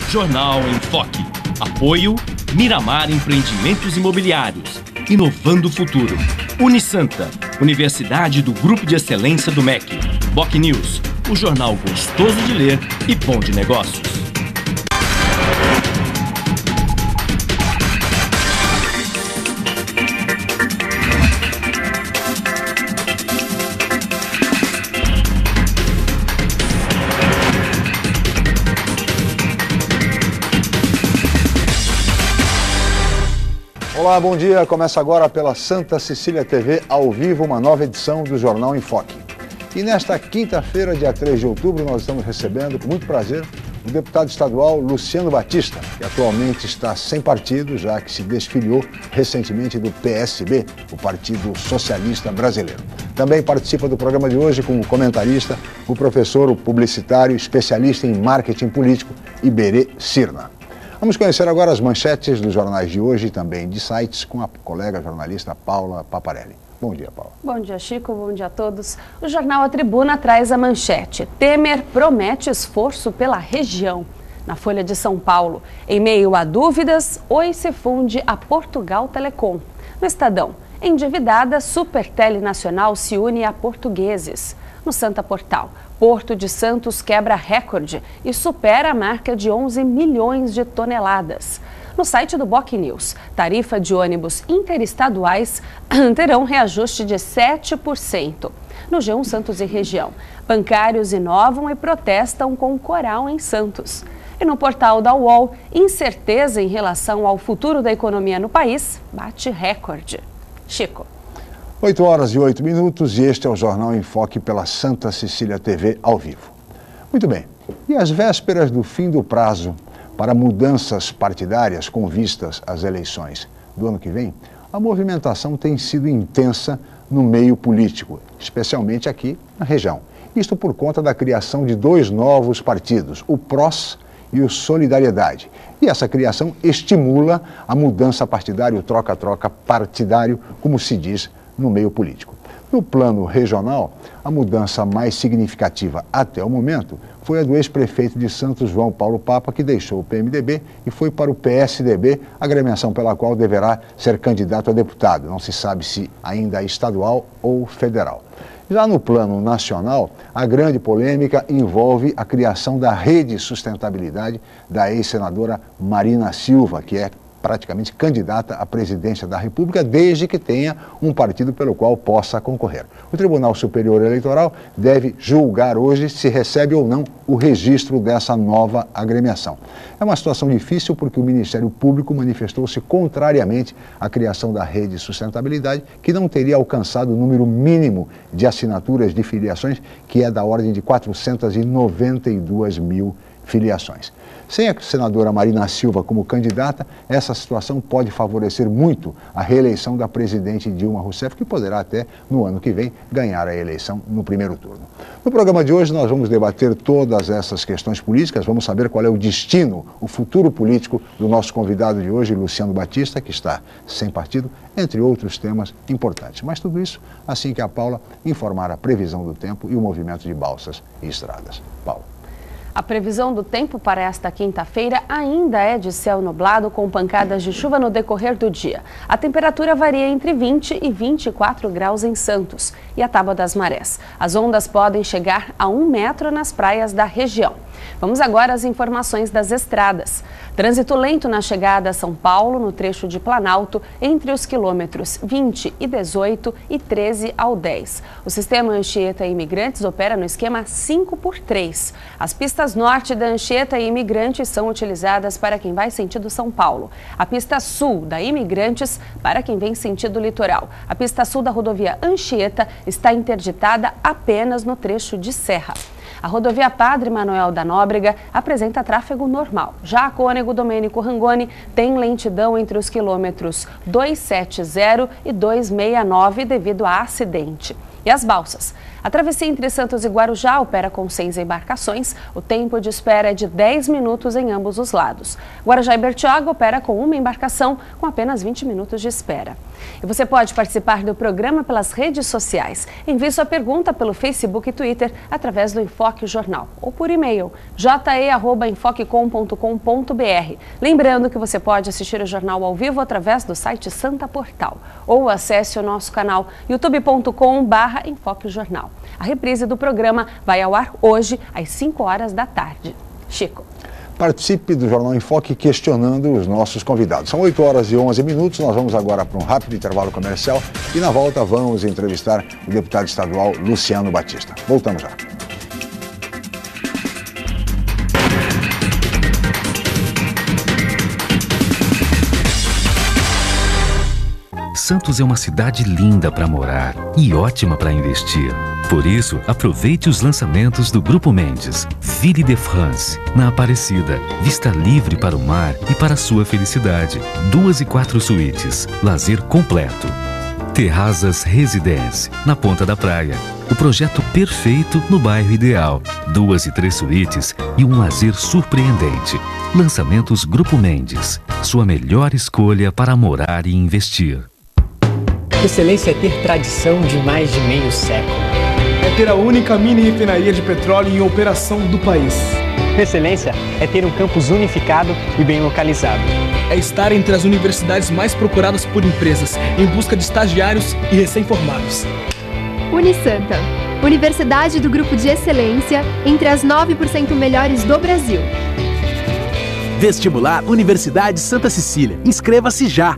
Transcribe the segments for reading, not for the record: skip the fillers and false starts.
Jornal em Foque. Apoio Miramar Empreendimentos Imobiliários. Inovando o futuro. Unisanta, Universidade do Grupo de Excelência do MEC. Boc News, o jornal gostoso de ler e bom de negócios. Olá, bom dia. Começa agora pela Santa Cecília TV, ao vivo, uma nova edição do Jornal em Foque. E nesta quinta-feira, dia 3 de outubro, nós estamos recebendo, com muito prazer, o deputado estadual Luciano Batista, que atualmente está sem partido, já que se desfiliou recentemente do PSB, o Partido Socialista Brasileiro. Também participa do programa de hoje como comentarista o professor, o publicitário, especialista em marketing político, Iberê Cirna. Vamos conhecer agora as manchetes dos jornais de hoje e também de sites com a colega jornalista Paula Paparelli. Bom dia, Paula. Bom dia, Chico. Bom dia a todos. O jornal A Tribuna traz a manchete: Temer promete esforço pela região. Na Folha de São Paulo, em meio a dúvidas, Oi se funde a Portugal Telecom. No Estadão, endividada, Supertele Nacional se une a portugueses. No Santa Portal, Porto de Santos quebra recorde e supera a marca de 11 milhões de toneladas. No site do Boc News, tarifa de ônibus interestaduais terão reajuste de 7%. No G1 Santos e região, bancários inovam e protestam com coral em Santos. E no portal da UOL, incerteza em relação ao futuro da economia no país bate recorde. Chico. 8 horas e 8 minutos e este é o Jornal em Foque pela Santa Cecília TV ao vivo. Muito bem, e às vésperas do fim do prazo para mudanças partidárias com vistas às eleições do ano que vem, a movimentação tem sido intensa no meio político, especialmente aqui na região. Isto por conta da criação de 2 novos partidos, o PROS e o Solidariedade. E essa criação estimula a mudança partidária, o troca-troca partidário, como se diz no meio político. No plano regional, a mudança mais significativa até o momento foi a do ex-prefeito de Santos, João Paulo Papa, que deixou o PMDB e foi para o PSDB, agremiação pela qual deverá ser candidato a deputado. Não se sabe se ainda estadual ou federal. Já no plano nacional, a grande polêmica envolve a criação da Rede Sustentabilidade da ex-senadora Marina Silva, que é praticamente candidata à presidência da República, desde que tenha um partido pelo qual possa concorrer. O Tribunal Superior Eleitoral deve julgar hoje se recebe ou não o registro dessa nova agremiação. É uma situação difícil porque o Ministério Público manifestou-se contrariamente à criação da Rede Sustentabilidade, que não teria alcançado o número mínimo de assinaturas de filiações, que é da ordem de 492 mil filiações. Sem a senadora Marina Silva como candidata, essa situação pode favorecer muito a reeleição da presidente Dilma Rousseff, que poderá até, no ano que vem, ganhar a eleição no primeiro turno. No programa de hoje, nós vamos debater todas essas questões políticas, vamos saber qual é o destino, o futuro político do nosso convidado de hoje, Luciano Batista, que está sem partido, entre outros temas importantes. Mas tudo isso assim que a Paula informar a previsão do tempo e o movimento de balsas e estradas. Paula. A previsão do tempo para esta quinta-feira ainda é de céu nublado com pancadas de chuva no decorrer do dia. A temperatura varia entre 20 e 24 graus em Santos e a tábua das marés. As ondas podem chegar a 1 metro nas praias da região. Vamos agora às informações das estradas. Trânsito lento na chegada a São Paulo, no trecho de Planalto, entre os quilômetros 20 e 18 e 13 ao 10. O sistema Anchieta e Imigrantes opera no esquema 5x3. As pistas norte da Anchieta e Imigrantes são utilizadas para quem vai sentido São Paulo. A pista sul da Imigrantes para quem vem sentido litoral. A pista sul da rodovia Anchieta está interditada apenas no trecho de Serra. A rodovia Padre Manuel da Nóbrega apresenta tráfego normal. Já a Cônego Domênico Rangoni tem lentidão entre os quilômetros 270 e 269 devido a acidente. E as balsas A travessia entre Santos e Guarujá opera com 6 embarcações. O tempo de espera é de 10 minutos em ambos os lados. Guarujá e Bertioga opera com uma embarcação com apenas 20 minutos de espera. E você pode participar do programa pelas redes sociais. Envie sua pergunta pelo Facebook e Twitter através do Enfoque Jornal ou por e-mail je@enfoquecom.com.br. Lembrando que você pode assistir o jornal ao vivo através do site Santa Portal ou acesse o nosso canal youtube.com/enfoquejornal. A reprise do programa vai ao ar hoje às 5 horas da tarde. Chico. Participe do Jornal em Foque questionando os nossos convidados. São 8 horas e 11 minutos, nós vamos agora para um rápido intervalo comercial e na volta vamos entrevistar o deputado estadual Luciano Batista. Voltamos já. Santos é uma cidade linda para morar e ótima para investir. Por isso, aproveite os lançamentos do Grupo Mendes. Ville de France, na Aparecida. Vista livre para o mar e para a sua felicidade. 2 e 4 suítes. Lazer completo. Terrazas Residence, na Ponta da Praia. O projeto perfeito no bairro ideal. 2 e 3 suítes e um lazer surpreendente. Lançamentos Grupo Mendes. Sua melhor escolha para morar e investir. Excelência é ter tradição de mais de meio século. É ter a única mini refinaria de petróleo em operação do país. Excelência é ter um campus unificado e bem localizado. É estar entre as universidades mais procuradas por empresas, em busca de estagiários e recém-formados. Unisanta, Universidade do Grupo de Excelência, entre as 9% melhores do Brasil. Vestibular Universidade Santa Cecília. Inscreva-se já!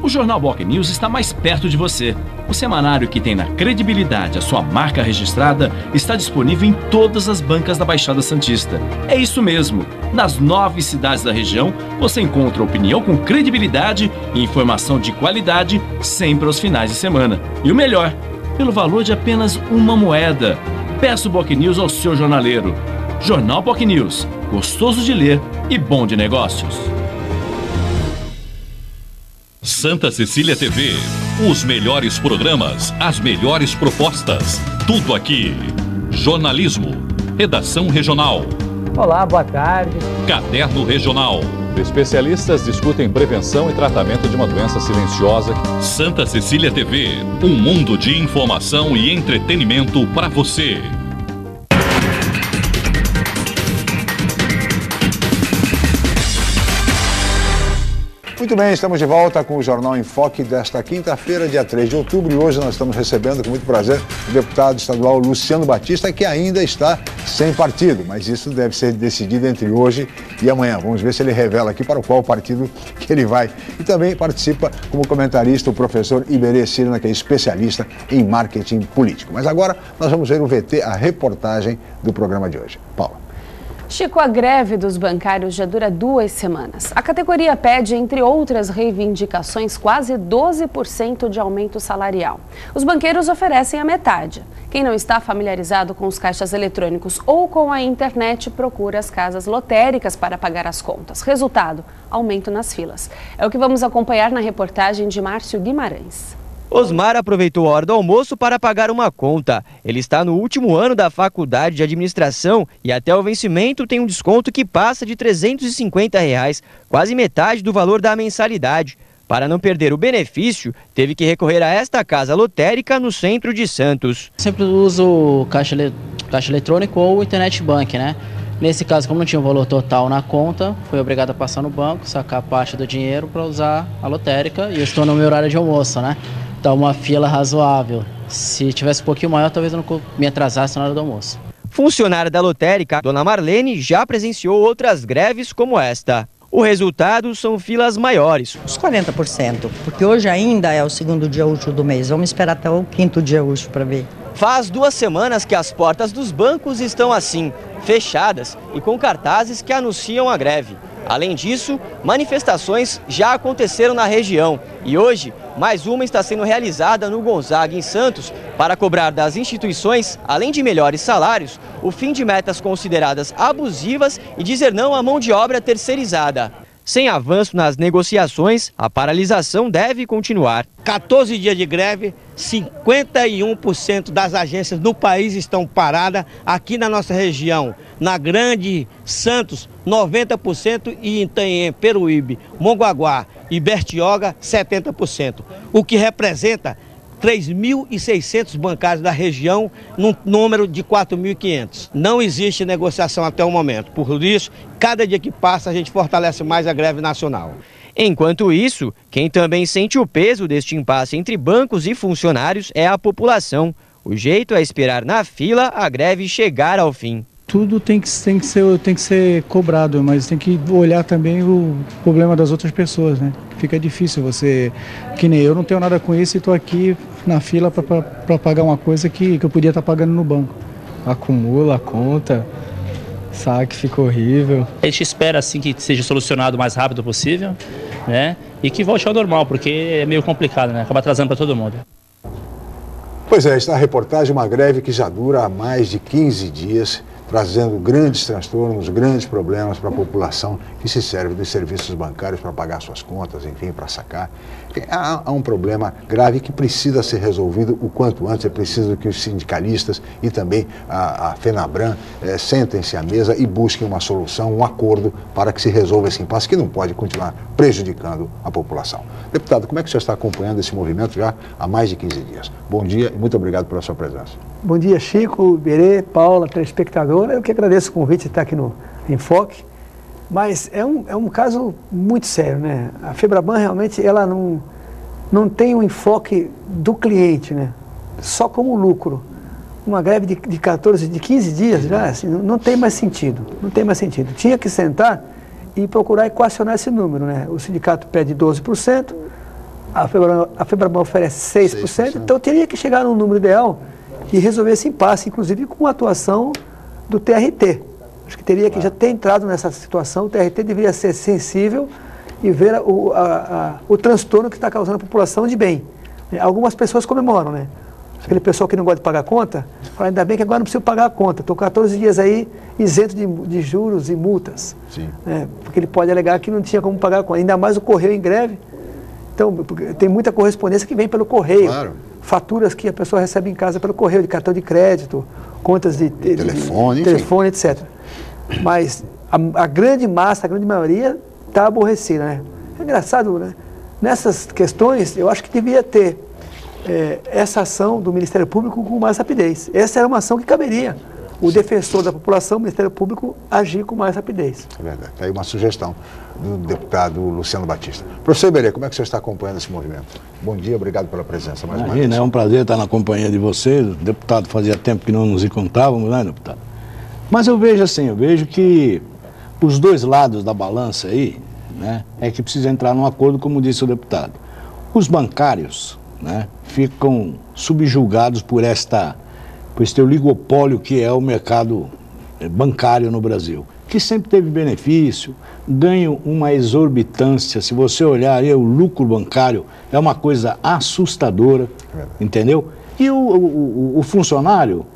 O Jornal Boc News está mais perto de você. O semanário que tem na credibilidade a sua marca registrada está disponível em todas as bancas da Baixada Santista. É isso mesmo. Nas 9 cidades da região, você encontra opinião com credibilidade e informação de qualidade sempre aos finais de semana. E o melhor, pelo valor de apenas uma moeda. Peça o Boc News ao seu jornaleiro. Jornal Boc News. Gostoso de ler e bom de negócios. Santa Cecília TV, os melhores programas, as melhores propostas, tudo aqui. Jornalismo, redação regional. Olá, boa tarde. Caderno regional. Especialistas discutem prevenção e tratamento de uma doença silenciosa. Santa Cecília TV, um mundo de informação e entretenimento para você. Muito bem, estamos de volta com o Jornal em Foque desta quinta-feira, dia 3 de outubro. E hoje nós estamos recebendo com muito prazer o deputado estadual Luciano Batista, que ainda está sem partido, mas isso deve ser decidido entre hoje e amanhã. Vamos ver se ele revela aqui para qual partido que ele vai. E também participa como comentarista o professor Iberê Cirna, que é especialista em marketing político. Mas agora nós vamos ver o VT, a reportagem do programa de hoje. Paula. Chico, a greve dos bancários já dura 2 semanas. A categoria pede, entre outras reivindicações, quase 12% de aumento salarial. Os banqueiros oferecem a metade. Quem não está familiarizado com os caixas eletrônicos ou com a internet procura as casas lotéricas para pagar as contas. Resultado, aumento nas filas. É o que vamos acompanhar na reportagem de Márcio Guimarães. Osmar aproveitou a hora do almoço para pagar uma conta. Ele está no último ano da faculdade de administração e até o vencimento tem um desconto que passa de R$ 350, quase metade do valor da mensalidade. Para não perder o benefício, teve que recorrer a esta casa lotérica no centro de Santos. Sempre uso caixa eletrônico ou internet bank, né? Nesse caso, como não tinha um valor total na conta, fui obrigado a passar no banco, sacar parte do dinheiro para usar a lotérica e eu estou no meu horário de almoço, né? Então, uma fila razoável. Se tivesse um pouquinho maior, talvez eu não me atrasasse na hora do almoço. Funcionária da lotérica, Dona Marlene, já presenciou outras greves como esta. O resultado são filas maiores. Os 40%, porque hoje ainda é o 2º dia útil do mês. Vamos esperar até o 5º dia útil para ver. Faz 2 semanas que as portas dos bancos estão assim, fechadas e com cartazes que anunciam a greve. Além disso, manifestações já aconteceram na região e hoje mais uma está sendo realizada no Gonzaga, em Santos, para cobrar das instituições, além de melhores salários, o fim de metas consideradas abusivas e dizer não à mão de obra terceirizada. Sem avanço nas negociações, a paralisação deve continuar. 14 dias de greve, 51% das agências no país estão paradas. Aqui na nossa região, na Grande Santos, 90% e em Itanhaém, Peruíbe, Mongaguá e Bertioga, 70%. O que representa 3.600 bancários da região, num número de 4.500. Não existe negociação até o momento. Por isso, cada dia que passa, a gente fortalece mais a greve nacional. Enquanto isso, quem também sente o peso deste impasse entre bancos e funcionários é a população. O jeito é esperar na fila a greve chegar ao fim. Tudo tem que ser cobrado, mas tem que olhar também o problema das outras pessoas, né? Fica difícil você, que nem eu não tenho nada com isso e estou aqui na fila para pagar uma coisa que eu podia estar pagando no banco. Acumula a conta, saque fica horrível. A gente espera assim que seja solucionado o mais rápido possível, né? E que volte ao normal, porque é meio complicado, né? Acaba atrasando para todo mundo. Pois é, está a reportagem, uma greve que já dura há mais de 15 dias, trazendo grandes transtornos, grandes problemas para a população que se serve dos serviços bancários para pagar suas contas, enfim, para sacar. Há um problema grave que precisa ser resolvido o quanto antes. É preciso que os sindicalistas e também a FENABRAN sentem-se à mesa e busquem uma solução, um acordo para que se resolva esse impasse que não pode continuar prejudicando a população. Deputado, como é que você está acompanhando esse movimento já há mais de 15 dias? Bom dia e muito obrigado pela sua presença. Bom dia, Chico, Iberê, Paula, telespectadora. Eu que agradeço o convite de estar aqui no Enfoque. Mas é um caso muito sério, né? A FEBRABAN realmente ela não tem um enfoque do cliente, né? Só como lucro. Uma greve de 15 dias já, assim, não tem mais sentido. Não tem mais sentido. Tinha que sentar e procurar equacionar esse número, né? O sindicato pede 12%, a FEBRABAN oferece 6%, então teria que chegar num número ideal e resolver esse impasse, inclusive com a atuação do TRT. Acho que teria que já ter entrado nessa situação, o TRT deveria ser sensível e ver o transtorno que está causando a população de bem. Algumas pessoas comemoram, né? Aquele pessoal que não gosta de pagar a conta, fala, ainda bem que agora não preciso pagar a conta, estou 14 dias aí isento de juros e multas. Sim. Né? Porque ele pode alegar que não tinha como pagar a conta, ainda mais o correio em greve. Então, tem muita correspondência que vem pelo correio. Claro. Faturas que a pessoa recebe em casa pelo correio, de cartão de crédito, contas de telefone, etc. Mas a grande massa, a grande maioria está aborrecida, né? É engraçado, né? Nessas questões, eu acho que devia ter essa ação do Ministério Público com mais rapidez. Essa era uma ação que caberia o defensor da população, o Ministério Público, agir com mais rapidez. É verdade. Está aí uma sugestão do deputado Luciano Batista. Professor Iberê, como é que você está acompanhando esse movimento? Bom dia, obrigado pela presença mais uma vez. É um prazer estar na companhia de vocês. O deputado, fazia tempo que não nos encontrávamos, né, deputado? Mas eu vejo assim, que os dois lados da balança aí, né, é que precisa entrar num acordo, como disse o deputado. Os bancários, né, ficam subjugados por esse oligopólio que é o mercado bancário no Brasil, que sempre teve benefício, ganha uma exorbitância. Se você olhar aí, o lucro bancário é uma coisa assustadora, entendeu? E o funcionário,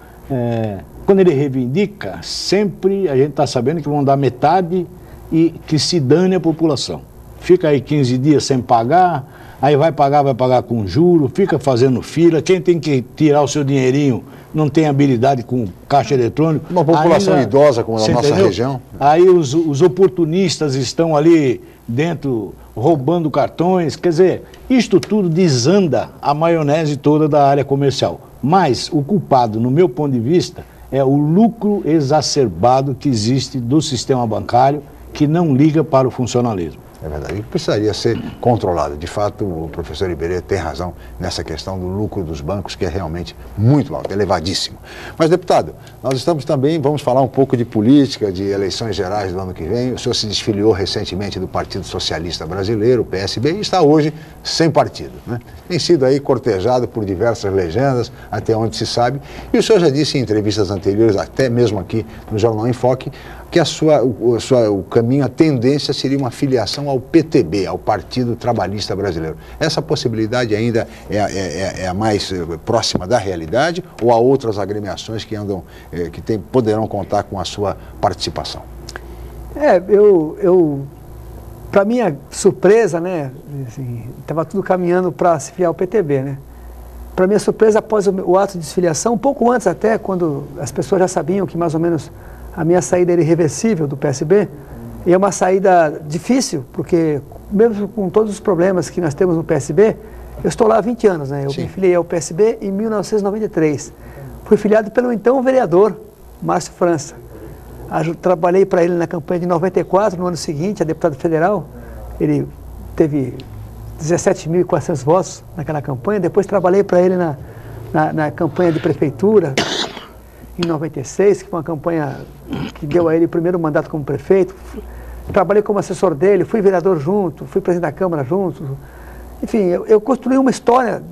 quando ele reivindica, sempre a gente está sabendo que vão dar metade e que se dane a população. Fica aí 15 dias sem pagar, aí vai pagar com juro, fica fazendo fila, quem tem que tirar o seu dinheirinho não tem habilidade com caixa eletrônico. Uma população idosa como a nossa região. Aí os oportunistas estão ali dentro roubando cartões, quer dizer, isto tudo desanda a maionese toda da área comercial. Mas o culpado, no meu ponto de vista, é o lucro exacerbado que existe do sistema bancário, que não liga para o funcionalismo. É verdade, e precisaria ser controlado. De fato, o professor Iberê tem razão nessa questão do lucro dos bancos, que é realmente muito alto, elevadíssimo. Mas, deputado, nós estamos também, vamos falar um pouco de política, de eleições gerais do ano que vem. O senhor se desfiliou recentemente do Partido Socialista Brasileiro, o PSB, e está hoje sem partido, né? Tem sido aí cortejado por diversas legendas, até onde se sabe. E o senhor já disse em entrevistas anteriores, até mesmo aqui no Jornal Enfoque, que o caminho, a tendência seria uma filiação ao PTB, ao Partido Trabalhista Brasileiro. Essa possibilidade ainda é a mais próxima da realidade, ou há outras agremiações que poderão contar com a sua participação? Para minha surpresa, né, assim, estava tudo caminhando para se filiar ao PTB, né? para minha surpresa, após o ato de desfiliação, um pouco antes até, quando as pessoas já sabiam que mais ou menos a minha saída era irreversível do PSB, e é uma saída difícil, porque mesmo com todos os problemas que nós temos no PSB, eu estou lá há 20 anos, né? Eu me filiei ao PSB em 1993. Fui filiado pelo então vereador, Márcio França. Trabalhei para ele na campanha de 94, no ano seguinte, a deputado federal. Ele teve 17.400 votos naquela campanha. Depois trabalhei para ele na campanha de prefeitura, em 96, que foi uma campanha que deu a ele o primeiro mandato como prefeito. Trabalhei como assessor dele, fui vereador junto, fui presidente da Câmara junto. Enfim, eu construí uma história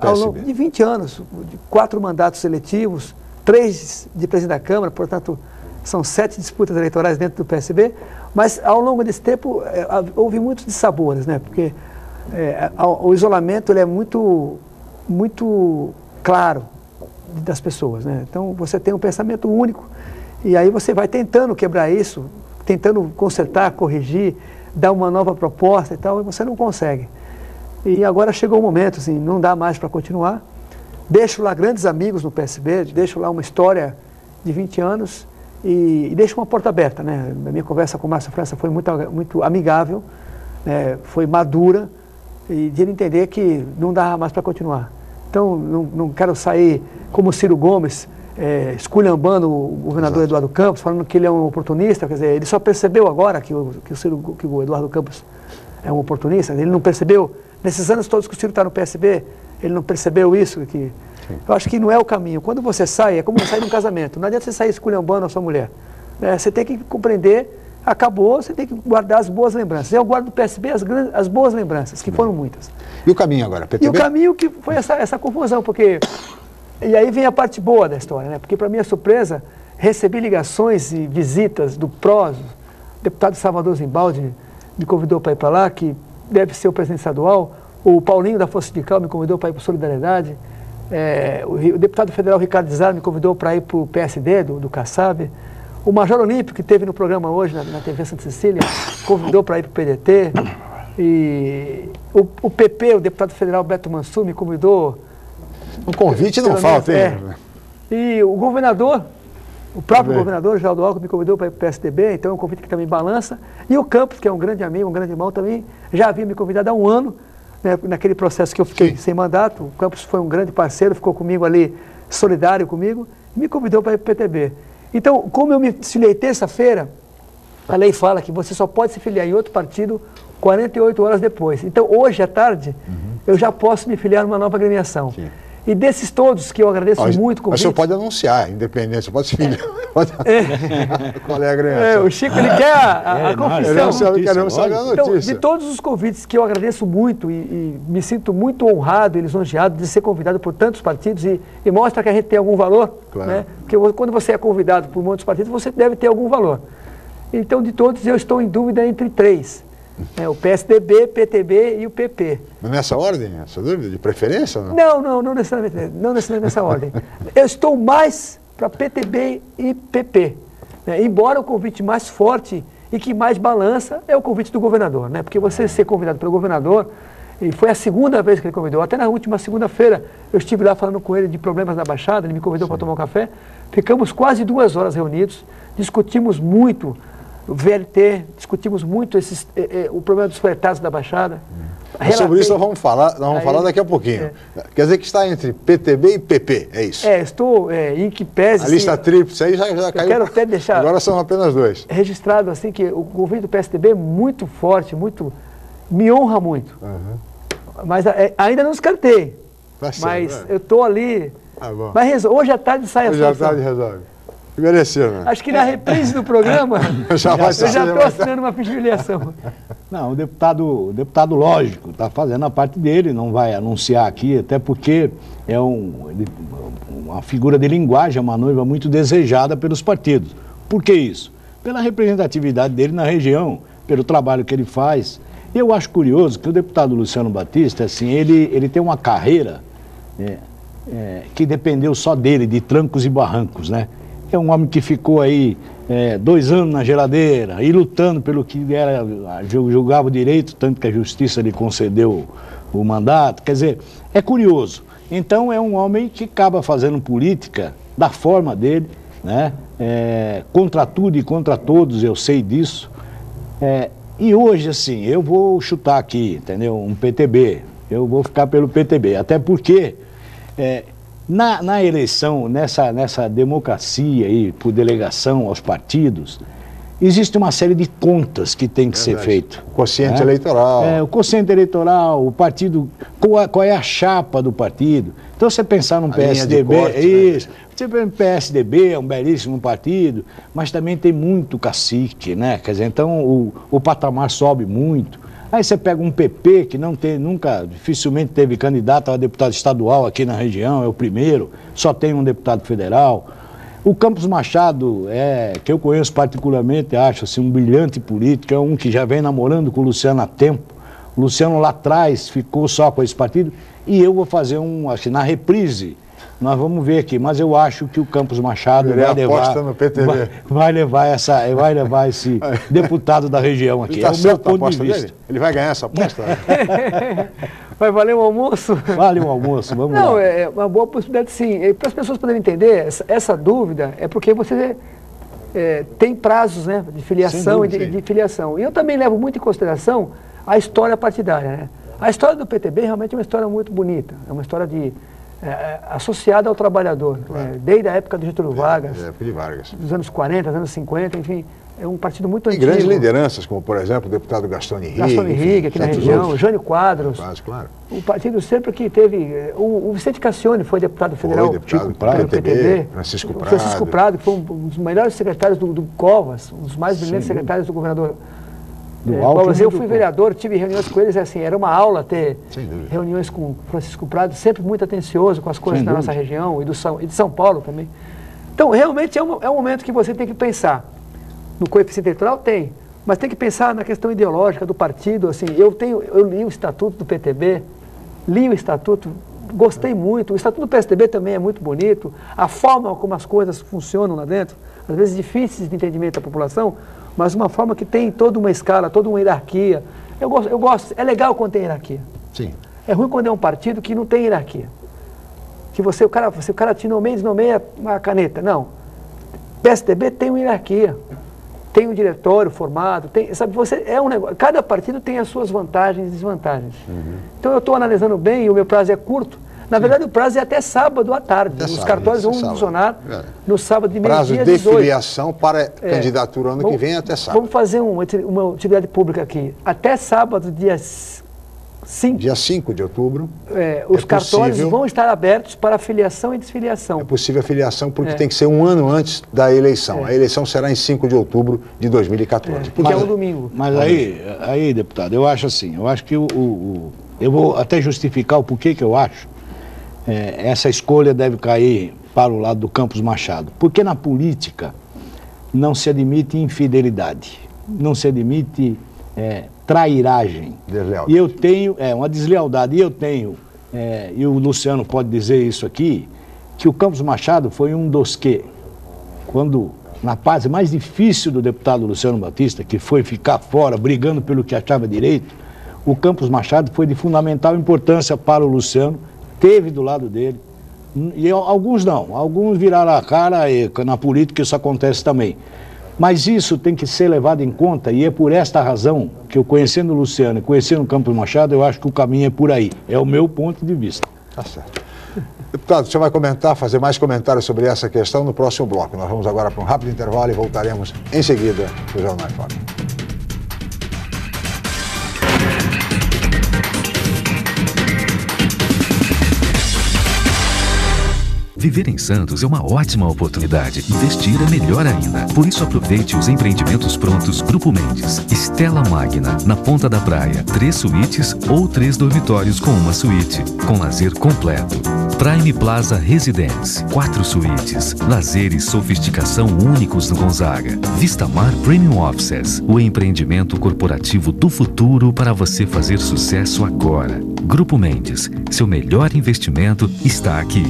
ao longo de 20 anos, de 4 mandatos eletivos, 3 de presidente da Câmara, portanto, são 7 disputas eleitorais dentro do PSB, mas ao longo desse tempo houve muitos dissabores, né? Porque o isolamento ele é muito claro das pessoas, né? Então você tem um pensamento único e aí você vai tentando quebrar isso, tentando consertar, corrigir, dar uma nova proposta e tal, e você não consegue. E agora chegou o momento, assim, não dá mais para continuar. Deixo lá grandes amigos no PSB, deixo lá uma história de 20 anos e deixo uma porta aberta, né? A minha conversa com o Márcio França foi muito amigável, né? Foi madura e de ele entender que não dá mais para continuar. Então, não quero sair como Ciro Gomes, esculhambando o governador Eduardo Campos, falando que ele é um oportunista. Quer dizer, ele só percebeu agora que o Eduardo Campos é um oportunista. Ele não percebeu, nesses anos todos que o Ciro está no PSB, ele não percebeu isso. Eu acho que não é o caminho. Quando você sai, é como sair de um casamento. Não adianta você sair esculhambando a sua mulher. Você tem que compreender, acabou, você tem que guardar as boas lembranças. Eu guardo do PSB as boas lembranças, que foram muitas. E o caminho agora, PTB? E o caminho que foi essa confusão, porque... E aí vem a parte boa da história, né? Porque, para minha surpresa, recebi ligações e visitas do PROS, o deputado Salvador Zimbaldi me convidou para ir para lá, que deve ser o presidente estadual, o Paulinho da Força Sindical me convidou para ir para o Solidariedade, o deputado federal Ricardo Zara me convidou para ir para o PSD, do Kassab, o Major Olímpio, que esteve no programa hoje na TV Santa Cecília, convidou para ir para o PDT, e o PP, o deputado federal Beto Mansur, me convidou. Um convite não falta, hein? E o governador, o próprio governador, Geraldo Alckmin, me convidou para ir para o PSDB, então é um convite que também balança. E o Campos, que é um grande amigo, um grande irmão, também já havia me convidado há um ano, né, naquele processo que eu fiquei sem mandato. O Campos foi um grande parceiro, ficou comigo ali, solidário comigo, e me convidou para ir para o PTB. Então, como eu me filiei terça-feira, a lei fala que você só pode se filiar em outro partido 48 horas depois. Então, hoje à tarde, eu já posso me filiar numa nova agremiação. Sim. E desses todos, que eu agradeço muito o convite... Mas o senhor pode anunciar, independente, você pode se filiar. Qual é a agremiação? O Chico, ele quer a confissão. Então, de todos os convites que eu agradeço muito e me sinto muito honrado e lisonjeado de ser convidado por tantos partidos e mostra que a gente tem algum valor, claro, né? Porque quando você é convidado por muitos partidos, você deve ter algum valor. Então, de todos, eu estou em dúvida entre 3. O PSDB, PTB e o PP. Nessa ordem, essa dúvida? De preferência? Ou não necessariamente nessa ordem. Eu estou mais para PTB e PP. Né? Embora o convite mais forte e que mais balança é o convite do governador. Né? Porque você ser convidado pelo governador, e foi a segunda vez que ele convidou, até na última segunda-feira eu estive lá falando com ele de problemas na Baixada, ele me convidou para tomar um café, ficamos quase 2 horas reunidos, discutimos muito o VLT, discutimos muito o problema dos fretados da Baixada. Sobre isso nós vamos falar daqui a pouquinho. Quer dizer que está entre PTB e PP, é isso? Estou em que pese... A lista tríplice aí já caiu. Quero até deixar... Agora são apenas 2. Registrado assim que o governo do PSDB é muito forte, me honra muito. Mas ainda não descartei. Mas eu estou ali... Mas hoje à tarde sai a solução. Hoje à tarde resolve. Mereceu, né? Acho que na reprise do programa eu já estou assinando uma filiação. Não, o deputado lógico, está fazendo a parte dele, não vai anunciar aqui, até porque é uma figura de linguagem, é uma noiva muito desejada pelos partidos. Por que isso? Pela representatividade dele na região, pelo trabalho que ele faz. Eu acho curioso que o deputado Luciano Batista, assim, ele tem uma carreira que dependeu só dele, de trancos e barrancos, né? É um homem que ficou aí 2 anos na geladeira e lutando pelo que era, julgava o direito, tanto que a justiça lhe concedeu o mandato. Quer dizer, é curioso. Então é um homem que acaba fazendo política da forma dele, né? Contra tudo e contra todos, eu sei disso. E hoje, assim, eu vou chutar aqui, entendeu? Um PTB, eu vou ficar pelo PTB, até porque na eleição, nessa democracia aí, por delegação aos partidos, existe uma série de contas que tem que ser feito. O quociente eleitoral. O quociente eleitoral, o partido, qual é a chapa do partido. Então, você pensar num PSDB, isso. Você pensa no PSDB, é um belíssimo partido, mas também tem muito cacique, né? Quer dizer, então o patamar sobe muito. Aí você pega um PP que dificilmente teve candidato a deputado estadual aqui na região, é o primeiro, só tem um deputado federal. O Campos Machado, que eu conheço particularmente, acho assim, um brilhante político, é um que já vem namorando com o Luciano há tempo. O Luciano lá atrás ficou só com esse partido e eu vou fazer assim, na reprise, nós vamos ver aqui, mas eu acho que o Campos Machado vai levar esse deputado da região aqui. Tá, é o meu ponto de vista. Dele? Ele vai ganhar essa aposta? Vai valer um almoço? Vale um almoço, vamos lá. Não, é uma boa possibilidade, sim. Para as pessoas poderem entender, essa dúvida é porque você tem prazos, né, de filiação e de filiação. E eu também levo muito em consideração a história partidária, né? A história do PTB realmente é uma história muito bonita, é uma história associada ao trabalhador, claro. Desde a época do Getúlio Vargas, dos anos 40, dos anos 50, enfim, é um partido muito antigo. Tem grandes lideranças, como por exemplo o deputado Gastão Henrique aqui na região, Jânio Quadros. Claro. O partido sempre que teve, o Vicente Cassione foi deputado federal pelo PTB, Francisco Prado, que foi um dos melhores secretários do Covas, um dos mais brilhantes secretários do governador. Eu fui vereador, tive reuniões com eles, assim, era uma aula ter reuniões com Francisco Prado, sempre muito atencioso com as coisas da nossa região e de São Paulo também. Então, realmente é um momento que você tem que pensar. No coeficiente eleitoral tem, mas tem que pensar na questão ideológica do partido. Assim, eu li o estatuto do PTB, gostei muito. O estatuto do PSDB também é muito bonito. A forma como as coisas funcionam lá dentro, às vezes difíceis de entendimento da população, mas uma forma que tem toda uma escala, toda uma hierarquia. Eu gosto, é legal quando tem hierarquia. Sim. É ruim quando é um partido que não tem hierarquia. Que o cara te nomeia uma caneta. Não. PSDB tem uma hierarquia. Tem um diretório formado, cada partido tem as suas vantagens e desvantagens. Então eu estou analisando bem e o meu prazo é curto. Na verdade, o prazo é até sábado à tarde. Os cartórios vão funcionar no sábado de meio-dia às 18. Prazo de filiação para candidatura ano que vem até sábado. Vamos fazer uma utilidade pública aqui. Até sábado, dia 5. Dia 5 de outubro. Os cartórios vão estar abertos para filiação e desfiliação. É possível a filiação porque tem que ser um ano antes da eleição. A eleição será em 5 de outubro de 2014. Porque é um domingo. Mas aí, deputado, eu acho assim, eu acho que eu vou até justificar o porquê que eu acho. Essa escolha deve cair para o lado do Campos Machado. Porque na política não se admite infidelidade, não se admite trairagem. Deslealdade. E eu tenho, uma deslealdade, e o Luciano pode dizer isso aqui, que o Campos Machado foi um dos que, quando, na fase mais difícil do deputado Luciano Batista, que foi ficar fora, brigando pelo que achava direito, o Campos Machado foi de fundamental importância para o Luciano, teve do lado dele, e alguns não, alguns viraram a cara, e na política isso acontece também. Mas isso tem que ser levado em conta, e é por esta razão que eu, conhecendo o Luciano e conhecendo o Campos Machado, eu acho que o caminho é por aí. É o meu ponto de vista. Tá certo. Deputado, você vai fazer mais comentários sobre essa questão no próximo bloco. Nós vamos agora para um rápido intervalo e voltaremos em seguida para o Jornal em Foque. Viver em Santos é uma ótima oportunidade. Investir é melhor ainda. Por isso aproveite os empreendimentos prontos Grupo Mendes. Stella Magna, na Ponta da Praia. 3 suítes ou 3 dormitórios com uma suíte. Com lazer completo. Prime Plaza Residence. 4 suítes. Lazer e sofisticação únicos no Gonzaga. Vistamar Premium Offices. O empreendimento corporativo do futuro para você fazer sucesso agora. Grupo Mendes. Seu melhor investimento está aqui.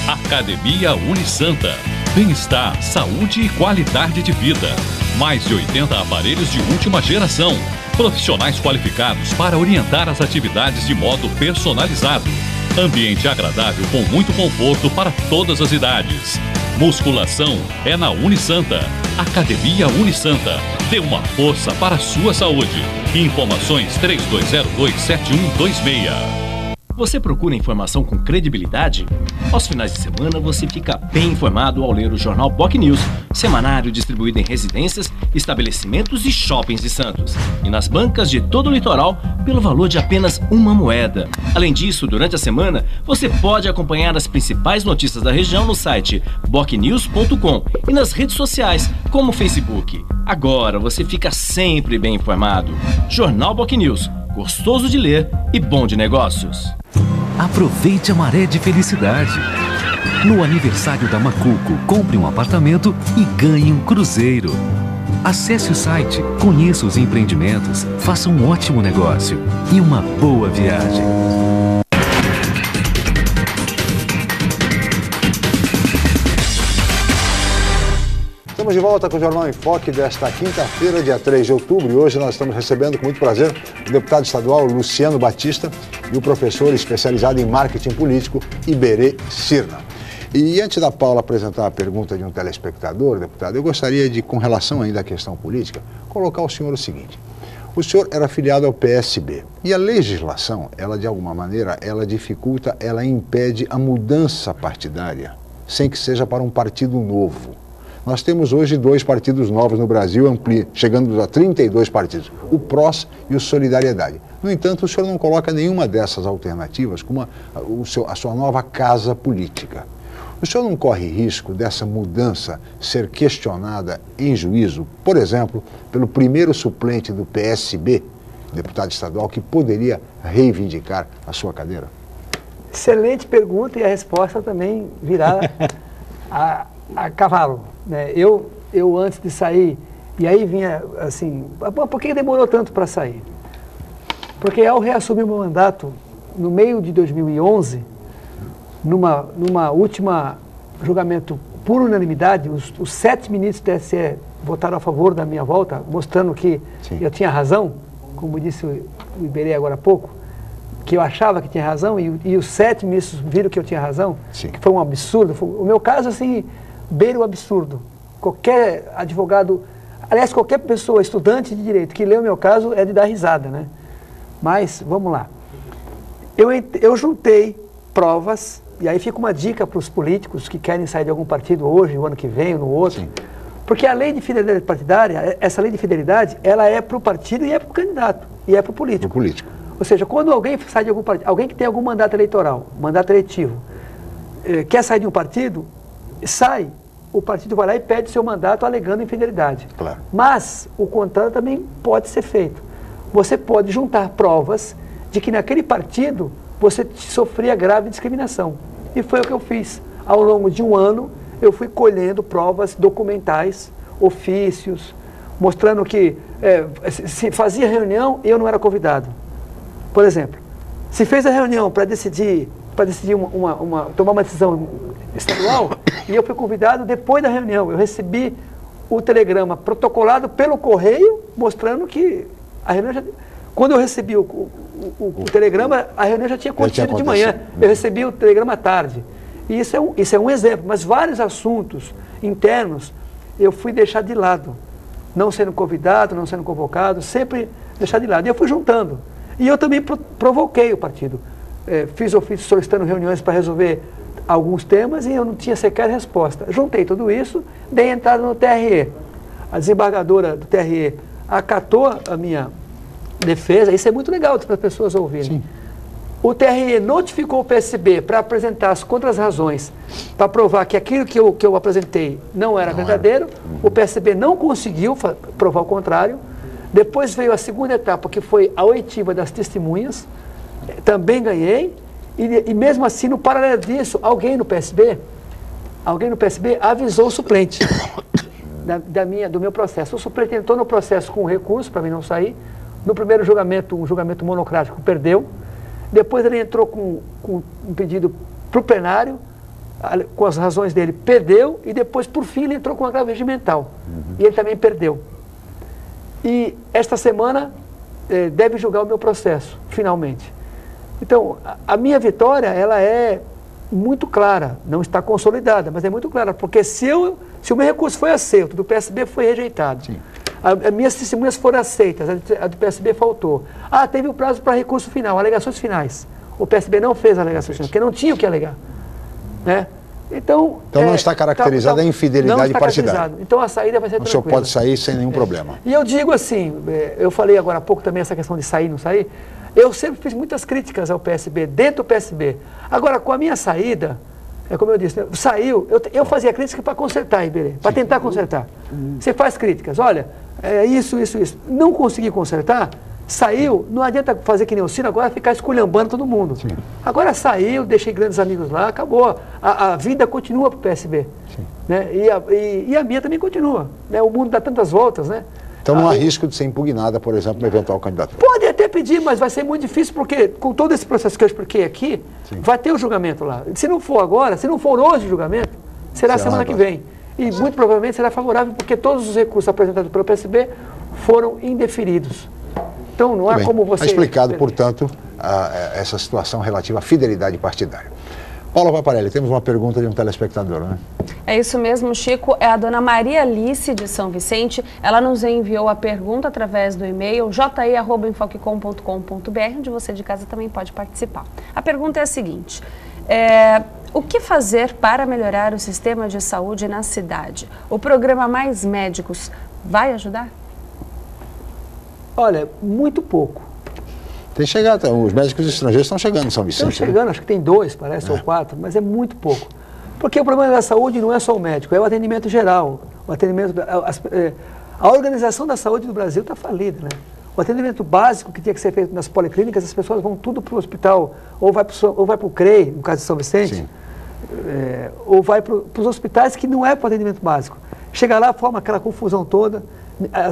Academia Unisanta. Bem-estar, saúde e qualidade de vida. Mais de 80 aparelhos de última geração. Profissionais qualificados para orientar as atividades de modo personalizado. Ambiente agradável com muito conforto para todas as idades. Musculação é na Unisanta. Academia Unisanta. Dê uma força para a sua saúde. Informações 3202-7126. Você procura informação com credibilidade? Aos finais de semana você fica bem informado ao ler o jornal BOC News, semanário distribuído em residências, estabelecimentos e shoppings de Santos. E nas bancas de todo o litoral, pelo valor de apenas uma moeda. Além disso, durante a semana, você pode acompanhar as principais notícias da região no site bocnews.com e nas redes sociais, como o Facebook. Agora você fica sempre bem informado. Jornal BOC News. Gostoso de ler e bom de negócios. Aproveite a maré de felicidade. No aniversário da Macuco, compre um apartamento e ganhe um cruzeiro. Acesse o site, conheça os empreendimentos, faça um ótimo negócio e uma boa viagem. Estamos de volta com o Jornal em Foque desta quinta-feira, dia 3 de outubro. E hoje nós estamos recebendo com muito prazer o deputado estadual Luciano Batista e o professor especializado em marketing político, Iberê Cirna. E antes da Paula apresentar a pergunta de um telespectador, deputado, eu gostaria de, com relação ainda à questão política, colocar ao senhor o seguinte. O senhor era afiliado ao PSB e a legislação, ela de alguma maneira, ela dificulta, ela impede a mudança partidária, sem que seja para um partido novo. Nós temos hoje 2 partidos novos no Brasil, chegando a 32 partidos, o PROS e o Solidariedade. No entanto, o senhor não coloca nenhuma dessas alternativas como a sua nova casa política. O senhor não corre risco dessa mudança ser questionada em juízo, por exemplo, pelo primeiro suplente do PSB, deputado estadual, que poderia reivindicar a sua cadeira? Excelente pergunta e a resposta também virá a cavalo. Né? Eu antes de sair, e aí vinha assim, por que demorou tanto para sair? Porque ao reassumir meu mandato, no meio de 2011, numa última julgamento por unanimidade, os 7 ministros do TSE votaram a favor da minha volta, mostrando que eu tinha razão, como disse o Iberê agora há pouco, que eu achava que tinha razão, e os 7 ministros viram que eu tinha razão, que foi um absurdo. O meu caso, assim, beira o absurdo. Qualquer advogado, aliás, qualquer pessoa, estudante de direito, que lê o meu caso é de dar risada, né? Mas, vamos lá. Eu juntei provas, e aí fica uma dica para os políticos que querem sair de algum partido hoje, o ano que vem, ou no outro, porque a lei de fidelidade partidária, essa lei de fidelidade, ela é para o partido e é para o candidato, e é para o político. Ou seja, quando alguém sai de algum partido, alguém que tem algum mandato eleitoral, mandato eletivo, quer sair de um partido, sai, o partido vai lá e pede seu mandato alegando infidelidade. Claro. Mas o contrário também pode ser feito. Você pode juntar provas de que naquele partido você sofria grave discriminação. E foi o que eu fiz. Ao longo de um ano, eu fui colhendo provas documentais, ofícios, mostrando que se fazia reunião e eu não era convidado. Por exemplo, se fez a reunião para decidir tomar uma decisão estadual, e eu fui convidado depois da reunião. Eu recebi o telegrama protocolado pelo correio, mostrando que a reunião já... Quando eu recebi o telegrama, a reunião já tinha acontecido de manhã. Eu recebi o telegrama à tarde. E isso é um exemplo, mas vários assuntos internos eu fui deixar de lado. Não sendo convidado, não sendo convocado, sempre deixar de lado. E eu fui juntando. E eu também provoquei o partido. Fiz ofício solicitando reuniões para resolver alguns temas e eu não tinha sequer resposta. Juntei tudo isso, dei entrada no TRE. A desembargadora do TRE acatou a minha defesa. Isso é muito legal para as pessoas ouvirem. Sim. O TRE notificou o PSB para apresentar as contras-razões, para provar que aquilo que eu apresentei não era verdadeiro. O PSB não conseguiu provar o contrário. Depois veio a segunda etapa, que foi a oitiva das testemunhas. Também ganhei. E mesmo assim, no paralelo disso, alguém no PSB avisou o suplente do meu processo. O suplente entrou no processo com recurso, para mim não sair. No primeiro julgamento, um julgamento monocrático, perdeu. Depois ele entrou com um pedido para o plenário, com as razões dele, perdeu. E depois, por fim, ele entrou com agravo regimental. E ele também perdeu. E esta semana deve julgar o meu processo, finalmente. Então, a minha vitória, ela é muito clara, não está consolidada, mas é muito clara, porque se o meu recurso foi aceito, do PSB foi rejeitado, as minhas testemunhas foram aceitas, a do PSB faltou. Teve o prazo para recurso final, alegações finais. O PSB não fez alegações finais, porque não tinha o que alegar. Né? Então não está caracterizada a infidelidade partidária. Então a saída vai ser tranquila. O senhor pode sair sem nenhum problema. E eu digo assim, eu falei agora há pouco também essa questão de sair, não sair. Eu sempre fiz muitas críticas ao PSB, dentro do PSB. Agora, com a minha saída, como eu disse, saiu, eu fazia crítica para consertar, Iberê, para tentar consertar. Você faz críticas, olha, isso. Não consegui consertar, saiu, não adianta fazer que nem o Ciro agora, ficar esculhambando todo mundo. Sim. Agora saiu, deixei grandes amigos lá, acabou. A vida continua para o PSB. Né? E a minha também continua. Né? O mundo dá tantas voltas, né? Então não há risco de ser impugnada, por exemplo, uma eventual candidatura? Pode até pedir, mas vai ser muito difícil, porque com todo esse processo que eu expliquei aqui, vai ter o julgamento lá. Se não for agora, se não for hoje o julgamento, será semana que vem. E muito provavelmente será favorável, porque todos os recursos apresentados pelo PSB foram indeferidos. Então não há como você... Está explicado, portanto, essa situação relativa à fidelidade partidária. Paula Paparelli, temos uma pergunta de um telespectador, né? É isso mesmo, Chico. É a dona Maria Alice de São Vicente. Ela nos enviou a pergunta através do e-mail ji@infocom.com.br, onde você de casa também pode participar. A pergunta é a seguinte: o que fazer para melhorar o sistema de saúde na cidade? O programa Mais Médicos vai ajudar? Olha, muito pouco. Tem chegado, os médicos estrangeiros estão chegando em São Vicente. Estão chegando, acho que tem 2, parece, ou 4, mas é muito pouco. Porque o problema da saúde não é só o médico, é o atendimento geral. O atendimento, a organização da saúde do Brasil está falida, né? O atendimento básico que tinha que ser feito nas policlínicas, as pessoas vão tudo para o hospital, ou vai para o CREI, no caso de São Vicente, ou vai para os hospitais que não é para o atendimento básico. Chega lá, forma aquela confusão toda,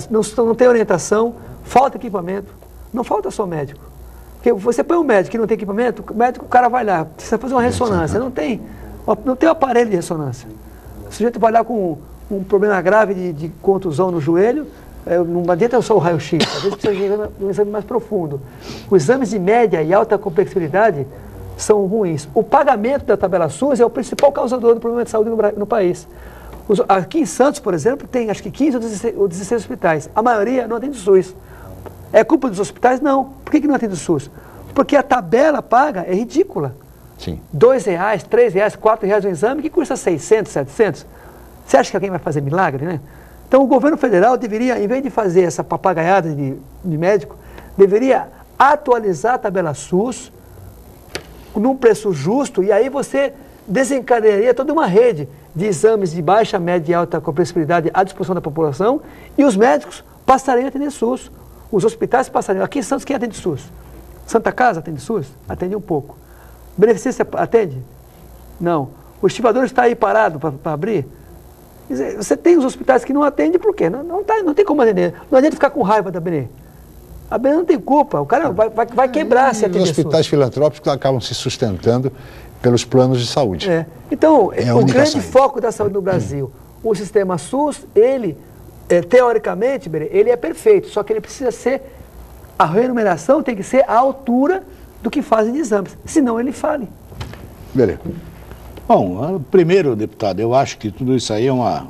não tem orientação, falta equipamento, não falta só médico. Porque você põe um médico que não tem equipamento, o cara vai lá, precisa fazer uma ressonância, não tem um aparelho de ressonância. O sujeito vai lá com um problema grave de contusão no joelho, não adianta só o raio-x, às vezes precisa de um exame mais profundo. Os exames de média e alta complexidade são ruins. O pagamento da tabela SUS é o principal causador do problema de saúde no país. Aqui em Santos, por exemplo, tem acho que 15 ou 16 hospitais. A maioria não atende SUS. É culpa dos hospitais? Não. Por que não atende o SUS? Porque a tabela paga é ridícula. Sim. R$2, R$3, R$4 um exame que custa 600, 700. Você acha que alguém vai fazer milagre, né? Então o governo federal deveria, em vez de fazer essa papagaiada de médico, deveria atualizar a tabela SUS num preço justo, e aí você desencadearia toda uma rede de exames de baixa, média e alta complexidade à disposição da população, e os médicos passariam a atender SUS. Os hospitais passariam. Aqui em Santos, quem atende SUS? Santa Casa atende SUS? Atende um pouco. Beneficência atende? Não. O estivador está aí parado para abrir? Quer dizer, você tem os hospitais que não atendem, por quê? Não tem como atender. Não adianta ficar com raiva da BNE. A BNE não tem culpa. O cara vai quebrar se atender. Os hospitais filantrópicos acabam se sustentando pelos planos de saúde. Então, o grande foco da saúde no Brasil, o sistema SUS, ele... teoricamente, ele é perfeito, só que ele precisa ser, a remuneração tem que ser à altura do que fazem de exames, senão ele fale. Beleza. Bom, primeiro, deputado, eu acho que tudo isso aí é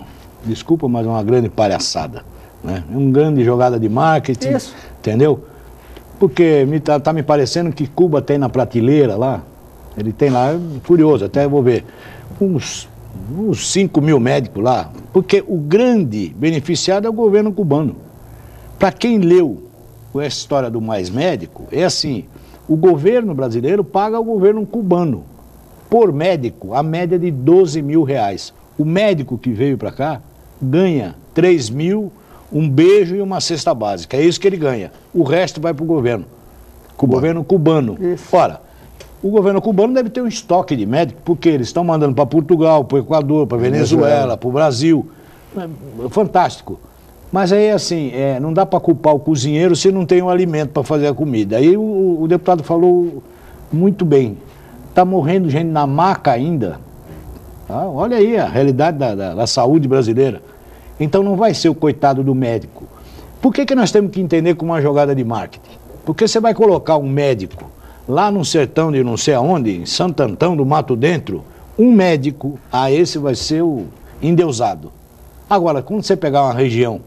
desculpa, mas é uma grande palhaçada, né? É uma grande jogada de marketing, entendeu? Porque tá me parecendo que Cuba tem na prateleira lá, ele tem lá, curioso, até vou ver, uns 5 mil médicos lá, porque o grande beneficiado é o governo cubano. Para quem leu essa história do Mais Médico, é assim, o governo brasileiro paga ao governo cubano, por médico, a média de R$12 mil. O médico que veio para cá ganha 3 mil, um beijo e uma cesta básica, é isso que ele ganha. O resto vai para o governo cubano. Ora, o governo cubano deve ter um estoque de médicos, porque eles estão mandando para Portugal, para o Equador, para Venezuela, para o Brasil. Fantástico. Mas aí, assim, não dá para culpar o cozinheiro se não tem um alimento para fazer a comida. Aí o deputado falou muito bem. Está morrendo gente na maca ainda. Tá? Olha aí a realidade da saúde brasileira. Então não vai ser o coitado do médico. Por que nós temos que entender como uma jogada de marketing? Porque você vai colocar um médico lá no sertão de não sei aonde, em Santo Antão do Mato Dentro, um médico, esse vai ser o endeusado. Agora, quando você pegar uma região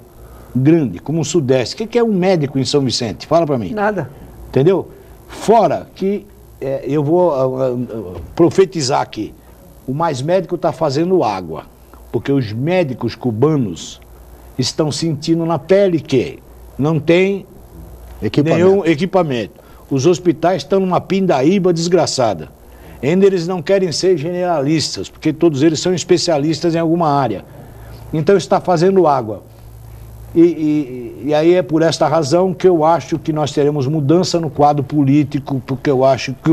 grande, como o Sudeste, o que é um médico em São Vicente? Fala para mim. Nada. Entendeu? Fora que eu vou profetizar aqui, o Mais Médico está fazendo água, porque os médicos cubanos estão sentindo na pele que não tem nenhum equipamento. Os hospitais estão numa pindaíba desgraçada. Ainda eles não querem ser generalistas, porque todos eles são especialistas em alguma área. Então está fazendo água. E aí é por esta razão que eu acho que nós teremos mudança no quadro político, porque eu acho que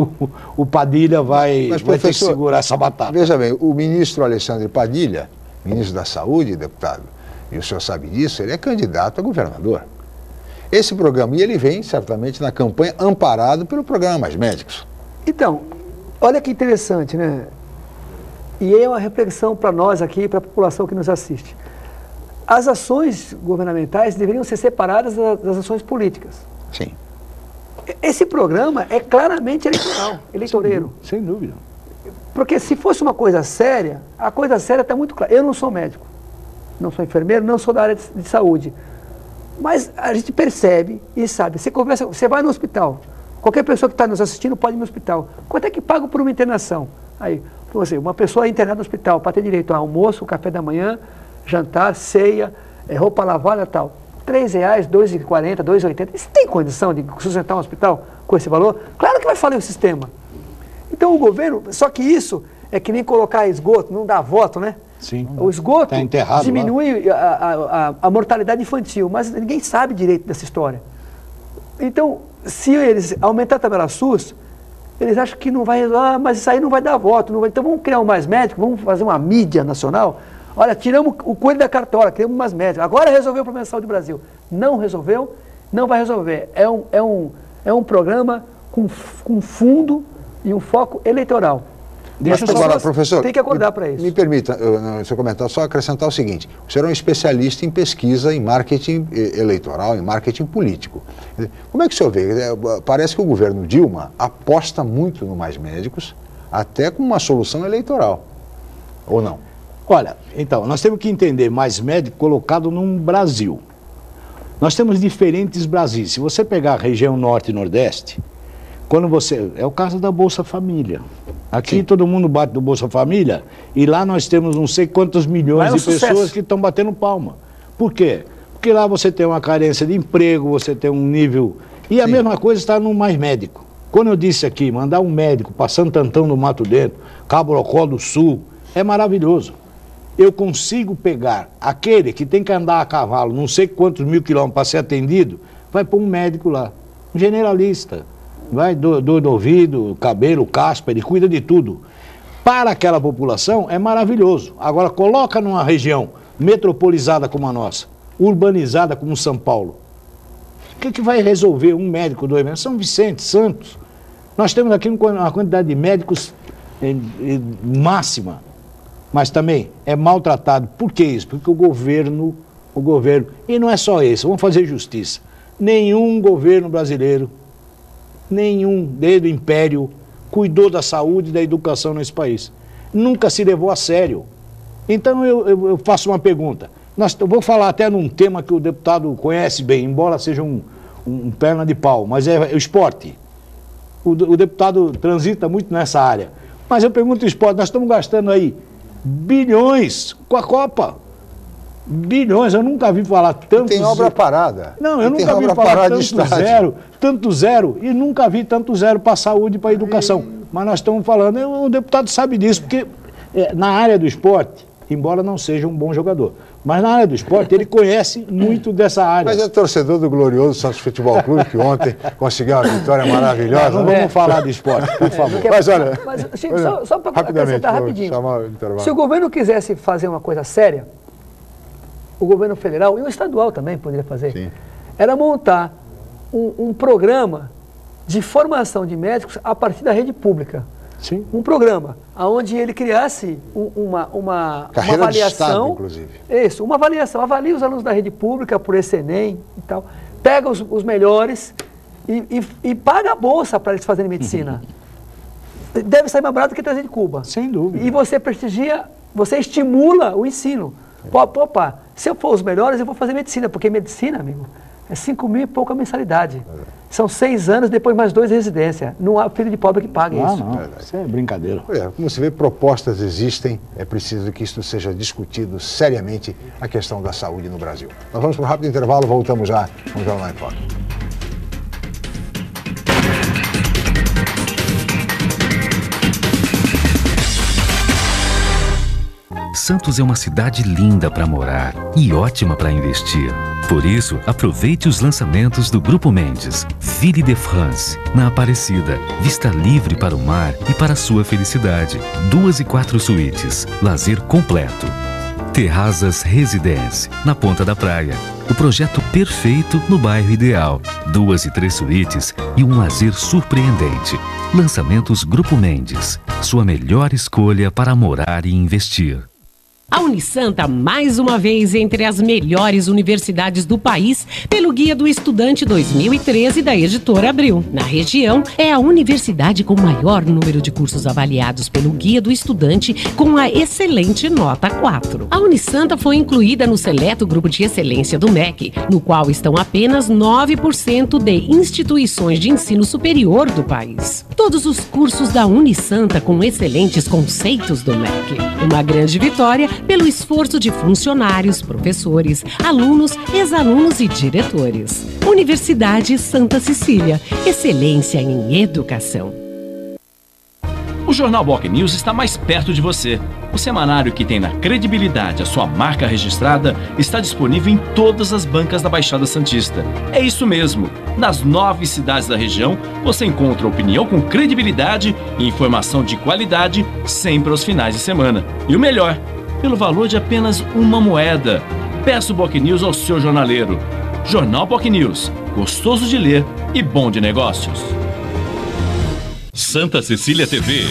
o Padilha vai ter que segurar essa batata. Veja bem, o ministro Alexandre Padilha, ministro da Saúde, deputado, e o senhor sabe disso, ele é candidato a governador. Esse programa, e ele vem certamente na campanha amparado pelo programa Mais Médicos. Então, olha que interessante, né? E é uma reflexão para nós aqui, para a população que nos assiste. As ações governamentais deveriam ser separadas das ações políticas. Sim. Esse programa é claramente eleitoral, eleitoreiro. Sem dúvida. Porque se fosse uma coisa séria, a coisa séria está muito clara. Eu não sou médico, não sou enfermeiro, não sou da área de saúde. Mas a gente percebe e sabe. Você conversa, você vai no hospital, qualquer pessoa que está nos assistindo pode ir no hospital. Quanto é que paga por uma internação? Aí, você, uma pessoa internada no hospital para ter direito a almoço, café da manhã, jantar, ceia, roupa lavada e tal. R$3, R$2,40, R$2,80. Você tem condição de sustentar um hospital com esse valor? Claro que vai falir o sistema. Então o governo, só que isso é que nem colocar esgoto, não dá voto, né? Sim. O esgoto tá diminui a mortalidade infantil, mas ninguém sabe direito dessa história. Então, se eles aumentar a tabela SUS, eles acham que não vai, mas isso aí não vai dar voto. Não vai, então vamos criar um Mais Médico, vamos fazer uma mídia nacional. Olha, tiramos o coelho da cartola, criamos Mais Médicos. Agora resolveu o problema de saúde do Brasil. Não resolveu, não vai resolver. É um programa com fundo e um foco eleitoral. Deixa eu agora, professor, tem que acordar para isso. Me permita, no seu comentário, só acrescentar o seguinte. O senhor é um especialista em pesquisa, em marketing eleitoral, em marketing político. Como é que o senhor vê? Parece que o governo Dilma aposta muito no Mais Médicos, até com uma solução eleitoral, ou não? Olha, então, nós temos que entender Mais Médico colocado num Brasil. Nós temos diferentes Brasis. Se você pegar a região Norte e Nordeste, quando você... É o caso da Bolsa Família. Aqui sim, todo mundo bate do Bolsa Família e lá nós temos não sei quantos milhões de pessoas que estão batendo palma. Por quê? Porque lá você tem uma carência de emprego, você tem um nível... E a mesma coisa está no Mais Médico. Quando eu disse aqui, mandar um médico para Santo Antão do Mato Dentro, Cabo Rocó do Sul, é maravilhoso. Eu consigo pegar aquele que tem que andar a cavalo não sei quantos mil quilômetros para ser atendido, vai pôr um médico lá, um generalista. Vai dor do ouvido, cabelo, caspa, ele cuida de tudo. Para aquela população é maravilhoso. Agora coloca numa região metropolizada como a nossa, urbanizada como São Paulo. O que vai resolver um médico do evento? São Vicente, Santos. Nós temos aqui uma quantidade de médicos máxima, mas também é maltratado. Por que isso? Porque o governo, e não é só esse, vamos fazer justiça. Nenhum governo brasileiro, nenhum, desde o Império, cuidou da saúde e da educação nesse país. Nunca se levou a sério. Então eu faço uma pergunta. Eu vou falar até num tema que o deputado conhece bem, embora seja um perna de pau, mas é o esporte. O deputado transita muito nessa área. Mas eu pergunto o esporte, nós estamos gastando aí bilhões com a Copa. Bilhões, eu nunca vi falar tanto... Tem obra parada. Não, eu nunca vi falar tanto zero, e nunca vi tanto zero para a saúde e para a educação. Mas nós estamos falando, o deputado sabe disso, porque na área do esporte, embora não seja um bom jogador, mas na área do esporte ele conhece muito dessa área. Mas é torcedor do glorioso Santos Futebol Clube, que ontem conseguiu uma vitória maravilhosa. Não vamos falar de esporte, por favor. Mas olha... Só para acrescentar rapidinho. Se o governo quisesse fazer uma coisa séria, o governo federal e o estadual também poderia fazer, sim, era montar um programa de formação de médicos a partir da rede pública. Sim. Um programa onde ele criasse uma avaliação, de estado, inclusive. Isso, uma avaliação, avalia os alunos da rede pública por esse Enem e tal, pega os melhores e paga a bolsa para eles fazerem medicina. Deve sair mais barato do que trazer de Cuba. Sem dúvida. E você prestigia, você estimula o ensino. Opa, se eu for os melhores, eu vou fazer medicina, porque medicina, amigo, é 5 mil e pouca mensalidade. São 6 anos, depois mais 2 de residência. Não há filho de pobre que pague isso. Não, isso é brincadeira. Como você vê, propostas existem, é preciso que isso seja discutido seriamente, a questão da saúde no Brasil. Nós vamos para um rápido intervalo, voltamos já com o Jornal em Foque. Santos é uma cidade linda para morar e ótima para investir. Por isso, aproveite os lançamentos do Grupo Mendes. Ville de France, na Aparecida. Vista livre para o mar e para a sua felicidade. 2 e 4 suítes. Lazer completo. Terrazas Residence, na Ponta da Praia. O projeto perfeito no bairro ideal. 2 e 3 suítes e um lazer surpreendente. Lançamentos Grupo Mendes. Sua melhor escolha para morar e investir. A Unisanta, mais uma vez, entre as melhores universidades do país, pelo Guia do Estudante 2013 da Editora Abril. Na região, é a universidade com maior número de cursos avaliados pelo Guia do Estudante, com a excelente nota 4. A Unisanta foi incluída no seleto grupo de excelência do MEC, no qual estão apenas 9% de instituições de ensino superior do país. Todos os cursos da Unisanta com excelentes conceitos do MEC. Uma grande vitória pelo esforço de funcionários, professores, alunos, ex-alunos e diretores. Universidade Santa Cecília, excelência em educação. O Jornal Boc News está mais perto de você. O semanário que tem na credibilidade a sua marca registrada está disponível em todas as bancas da Baixada Santista. É isso mesmo. Nas 9 cidades da região, você encontra opinião com credibilidade e informação de qualidade sempre aos finais de semana. E o melhor, pelo valor de apenas uma moeda. Peça o Boc News ao seu jornaleiro. Jornal Boc News, gostoso de ler e bom de negócios. Santa Cecília TV,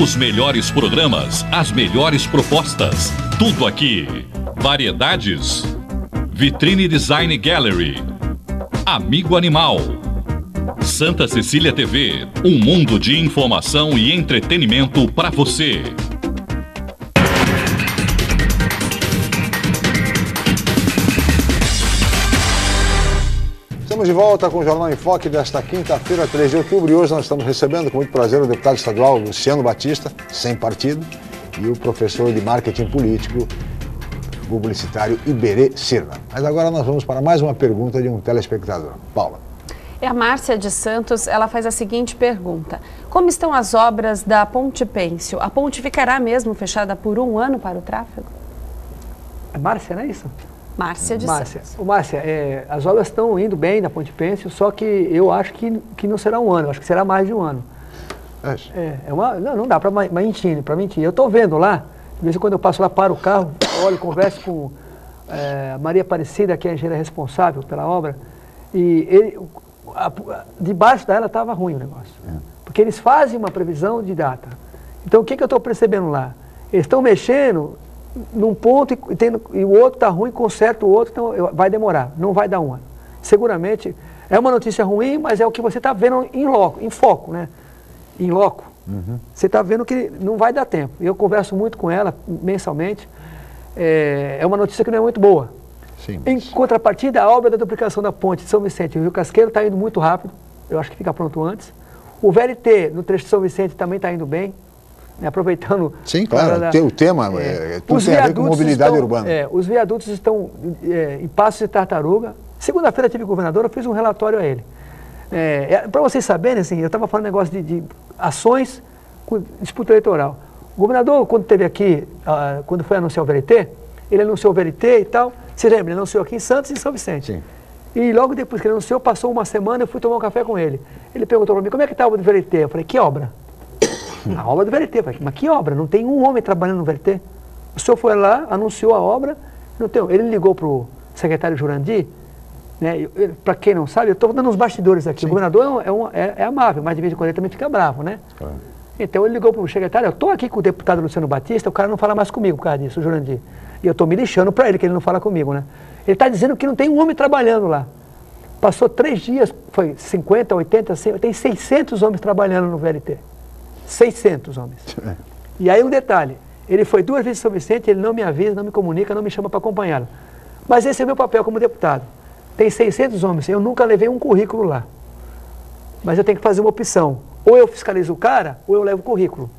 os melhores programas, as melhores propostas, tudo aqui. Variedades, Vitrine Design Gallery, Amigo Animal. Santa Cecília TV, um mundo de informação e entretenimento para você. Estamos de volta com o Jornal em Foque desta quinta-feira, 3 de outubro, e hoje nós estamos recebendo com muito prazer o deputado estadual Luciano Batista, sem partido, e o professor de marketing político publicitário Iberê Sirna. Mas agora nós vamos para mais uma pergunta de um telespectador. Paula. É a Márcia de Santos, ela faz a seguinte pergunta: como estão as obras da Ponte Pênsil? A ponte ficará mesmo fechada por 1 ano para o tráfego? É Márcia, não é isso? Márcia de Santos. Márcia, as obras estão indo bem na Ponte Pênsil, só que eu acho que não será 1 ano, acho que será mais de 1 ano. Não dá para mentir. Eu estou vendo lá, de vez em quando eu passo lá, paro o carro, olho, converso com a Maria Aparecida, que é a engenheira responsável pela obra, e debaixo dela estava ruim o negócio. Porque eles fazem uma previsão de data. Então o que eu estou percebendo lá? Eles estão mexendo num ponto e o outro está ruim, conserta o outro, então vai demorar, não vai dar 1 ano. Seguramente é uma notícia ruim, mas é o que você está vendo em foco, né? Em loco. Você está vendo que não vai dar tempo. Eu converso muito com ela mensalmente. É uma notícia que não é muito boa. Sim, Em contrapartida, a obra da duplicação da ponte de São Vicente e Rio Casqueiro está indo muito rápido. Eu acho que fica pronto antes. O VLT no trecho de São Vicente também está indo bem. Aproveitando... Sim, claro, o tema tudo tem a ver com mobilidade urbana. Os viadutos estão em Passos de Tartaruga. Segunda-feira tive governador, eu fiz um relatório a ele. Para vocês saberem, assim, eu estava falando negócio de ações com disputa eleitoral. O governador, quando esteve aqui, quando foi anunciar o VLT, ele anunciou o VLT e tal. Você lembra, ele anunciou aqui em Santos e em São Vicente. Sim. E logo depois que ele anunciou, passou uma semana, eu fui tomar um café com ele. Ele perguntou para mim, como é que está a obra do VLT? Eu falei, que obra? A obra do VLT. Eu falei, mas que obra? Não tem um homem trabalhando no VLT. O senhor foi lá, anunciou a obra, não tem. Ele ligou para o secretário Jurandir, né? Para quem não sabe, eu estou dando uns bastidores aqui. Sim. O governador é amável, mas de vez em quando ele também fica bravo, né? Claro. Então ele ligou para o secretário, eu estou aqui com o deputado Luciano Batista, o cara não fala mais comigo por causa disso, o Jurandir. E eu estou me lixando para ele, que ele não fala comigo, né? Ele está dizendo que não tem um homem trabalhando lá. Passou 3 dias, foi 50, 80, 100, tem 600 homens trabalhando no VLT. 600 homens. E aí um detalhe, ele foi 2 vezes em São Vicente, ele não me avisa, não me comunica, não me chama para acompanhá-lo. Mas esse é o meu papel como deputado. Tem 600 homens, eu nunca levei um currículo lá. Mas eu tenho que fazer uma opção. Ou eu fiscalizo o cara, ou eu levo o currículo.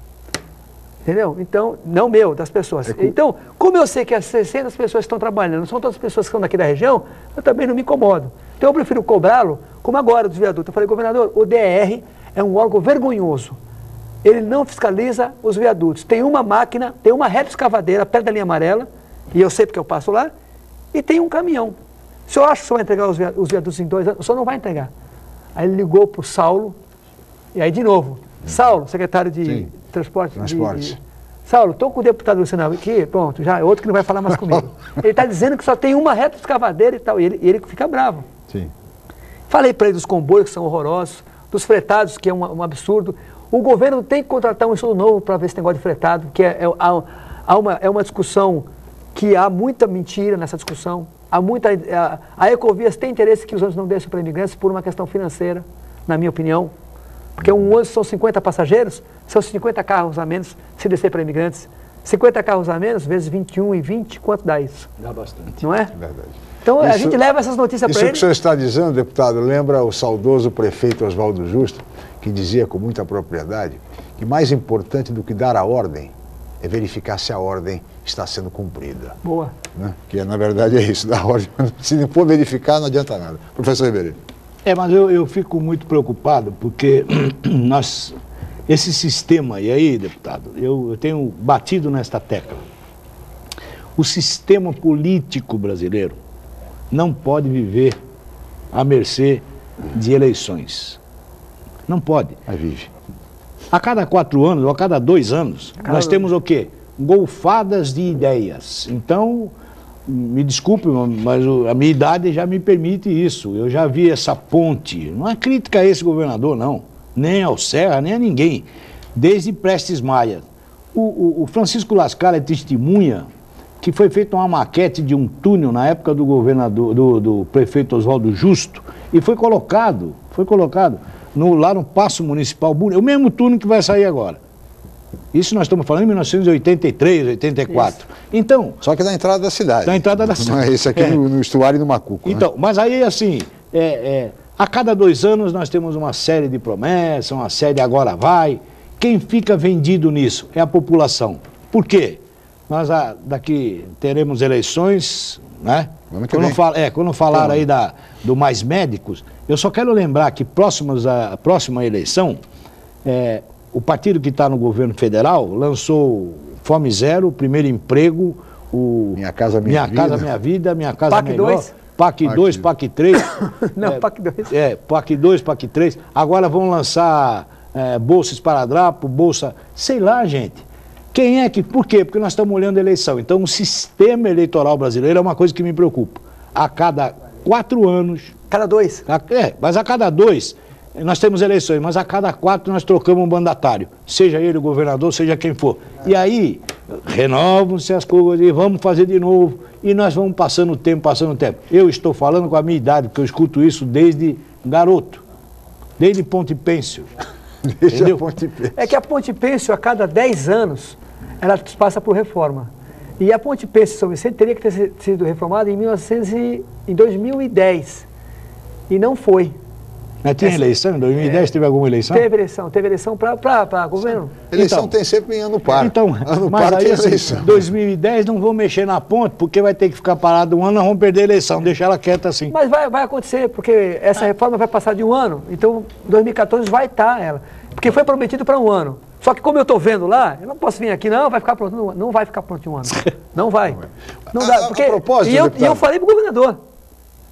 Entendeu? Então, não meu, das pessoas. Então, como eu sei que as 600 pessoas que estão trabalhando, não são todas as pessoas que estão daqui da região, eu também não me incomodo. Então, eu prefiro cobrá-lo, como agora dos viadutos. Eu falei, governador, o DR é um órgão vergonhoso. Ele não fiscaliza os viadutos. Tem uma máquina, tem uma reta escavadeira perto da linha amarela, e eu sei porque eu passo lá, e tem um caminhão. Se eu acho que o senhor vai entregar os viadutos em 2 anos, o senhor não vai entregar. Aí ele ligou para o Saulo, e aí de novo, Saulo, secretário de Transporte. Saulo, estou com o deputado Luciano aqui, pronto, já é outro que não vai falar mais comigo. Ele está dizendo que só tem uma reta escavadeira e tal, e ele fica bravo. Sim. Falei para ele dos comboios que são horrorosos, dos fretados, que é um absurdo. O governo tem que contratar um estudo novo para ver esse negócio de fretado, que é uma discussão que há muita mentira nessa discussão. A Ecovias tem interesse que os ônibus não desçam para imigrantes por uma questão financeira, na minha opinião. Porque um ônibus são 50 passageiros, são 50 carros a menos se descer para imigrantes. 50 carros a menos, vezes 21 e 20, quanto dá isso? Dá bastante. Não é? Verdade. Então a gente leva essas notícias para ele. Isso que o senhor está dizendo, deputado, lembra o saudoso prefeito Oswaldo Justo, que dizia com muita propriedade que mais importante do que dar a ordem é verificar se a ordem está sendo cumprida. Boa. Né? Que na verdade é isso, dar ordem. Se não for verificar, não adianta nada. Professor Ribeiro. Mas eu fico muito preocupado porque esse sistema, e aí, deputado, eu tenho batido nesta tecla. O sistema político brasileiro não pode viver à mercê de eleições. Não pode. Mas vive. A cada 4 anos, ou a cada 2 anos, nós temos o quê? Golfadas de ideias. Então, me desculpe, mas a minha idade já me permite isso. Eu já vi essa ponte. Não é crítica a esse governador, não. Nem ao Serra, nem a ninguém. Desde Prestes Maia. O Francisco Lascara é testemunha que foi feita uma maquete de um túnel na época do governador, do prefeito Oswaldo Justo, e foi colocado lá no Paço Municipal, o mesmo túnel que vai sair agora. Isso nós estamos falando em 1983, 84. Isso. Então, só que na entrada da cidade. Na entrada da cidade. Não é esse aqui no estuário do Macuco. Então, né? Mas aí assim, a cada 2 anos nós temos uma série de promessas, uma série agora vai. Quem fica vendido nisso é a qupopulação. Por quê? Nós daqui teremos eleições, né? Quando falaram aí do Mais Médicos, eu só quero lembrar que a próxima eleição, o partido que está no governo federal lançou Fome Zero, Primeiro Emprego, Minha Casa Minha Vida, Minha Casa PAC Melhor, 2? PAC 2, PAC 3. Não, PAC 2. PAC 2, PAC 3. Agora vão lançar Bolsa Esparadrapo, Bolsa... Sei lá, gente. Quem é que... Por quê? Porque nós estamos olhando a eleição. Então, o sistema eleitoral brasileiro é uma coisa que me preocupa. A cada 4 anos... Cada 2? Mas a cada 2 nós temos eleições, mas a cada 4 nós trocamos um mandatário. Seja ele o governador, seja quem for. E aí, renovam-se as coisas e vamos fazer de novo. E nós vamos passando o tempo. Eu estou falando com a minha idade, porque eu escuto isso desde garoto. Desde Ponte Pênsil. Desde a Ponte Pênsil. É que a Ponte Pênsil, a cada 10 anos, ela passa por reforma. E a Ponte Pênsil São Vicente teria que ter sido reformada em 2010. E não foi. Mas tinha eleição? Em 2010 teve alguma eleição? Teve eleição para governo. Eleição tem sempre em ano par. Mas aí, assim, 2010 não vão mexer na ponte, porque vai ter que ficar parado 1 ano, nós vamos perder a eleição, deixar ela quieta assim. Mas vai acontecer, porque essa reforma vai passar de 1 ano, então 2014 vai estar ela. Porque foi prometido para 1 ano. Só que como eu estou vendo lá, eu não posso vir aqui, vai ficar pronto, não vai ficar pronto em 1 ano. Não vai. Não dá, porque, e eu falei para o governador.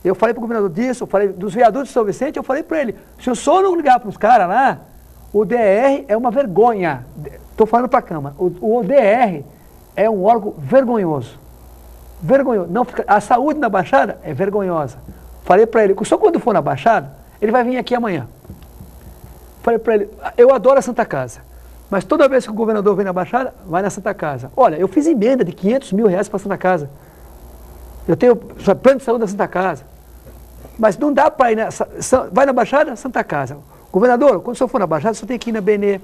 Eu falei para o governador disso, eu falei dos viadutos de São Vicente, eu falei para ele, se o senhor não ligar para os caras lá, o DR é uma vergonha. Estou falando para a Câmara. O DR é um órgão vergonhoso. Vergonhoso. Não, a saúde na Baixada é vergonhosa. Falei para ele, só quando for na Baixada, ele vai vir aqui amanhã. Falei para ele, eu adoro a Santa Casa, mas toda vez que o governador vem na Baixada, vai na Santa Casa. Olha, eu fiz emenda de R$500 mil para a Santa Casa. Eu tenho plano de saúde da Santa Casa. Mas não dá para ir vai na Baixada, Santa Casa. Governador, quando o senhor for na Baixada, o senhor tem que ir na Benê,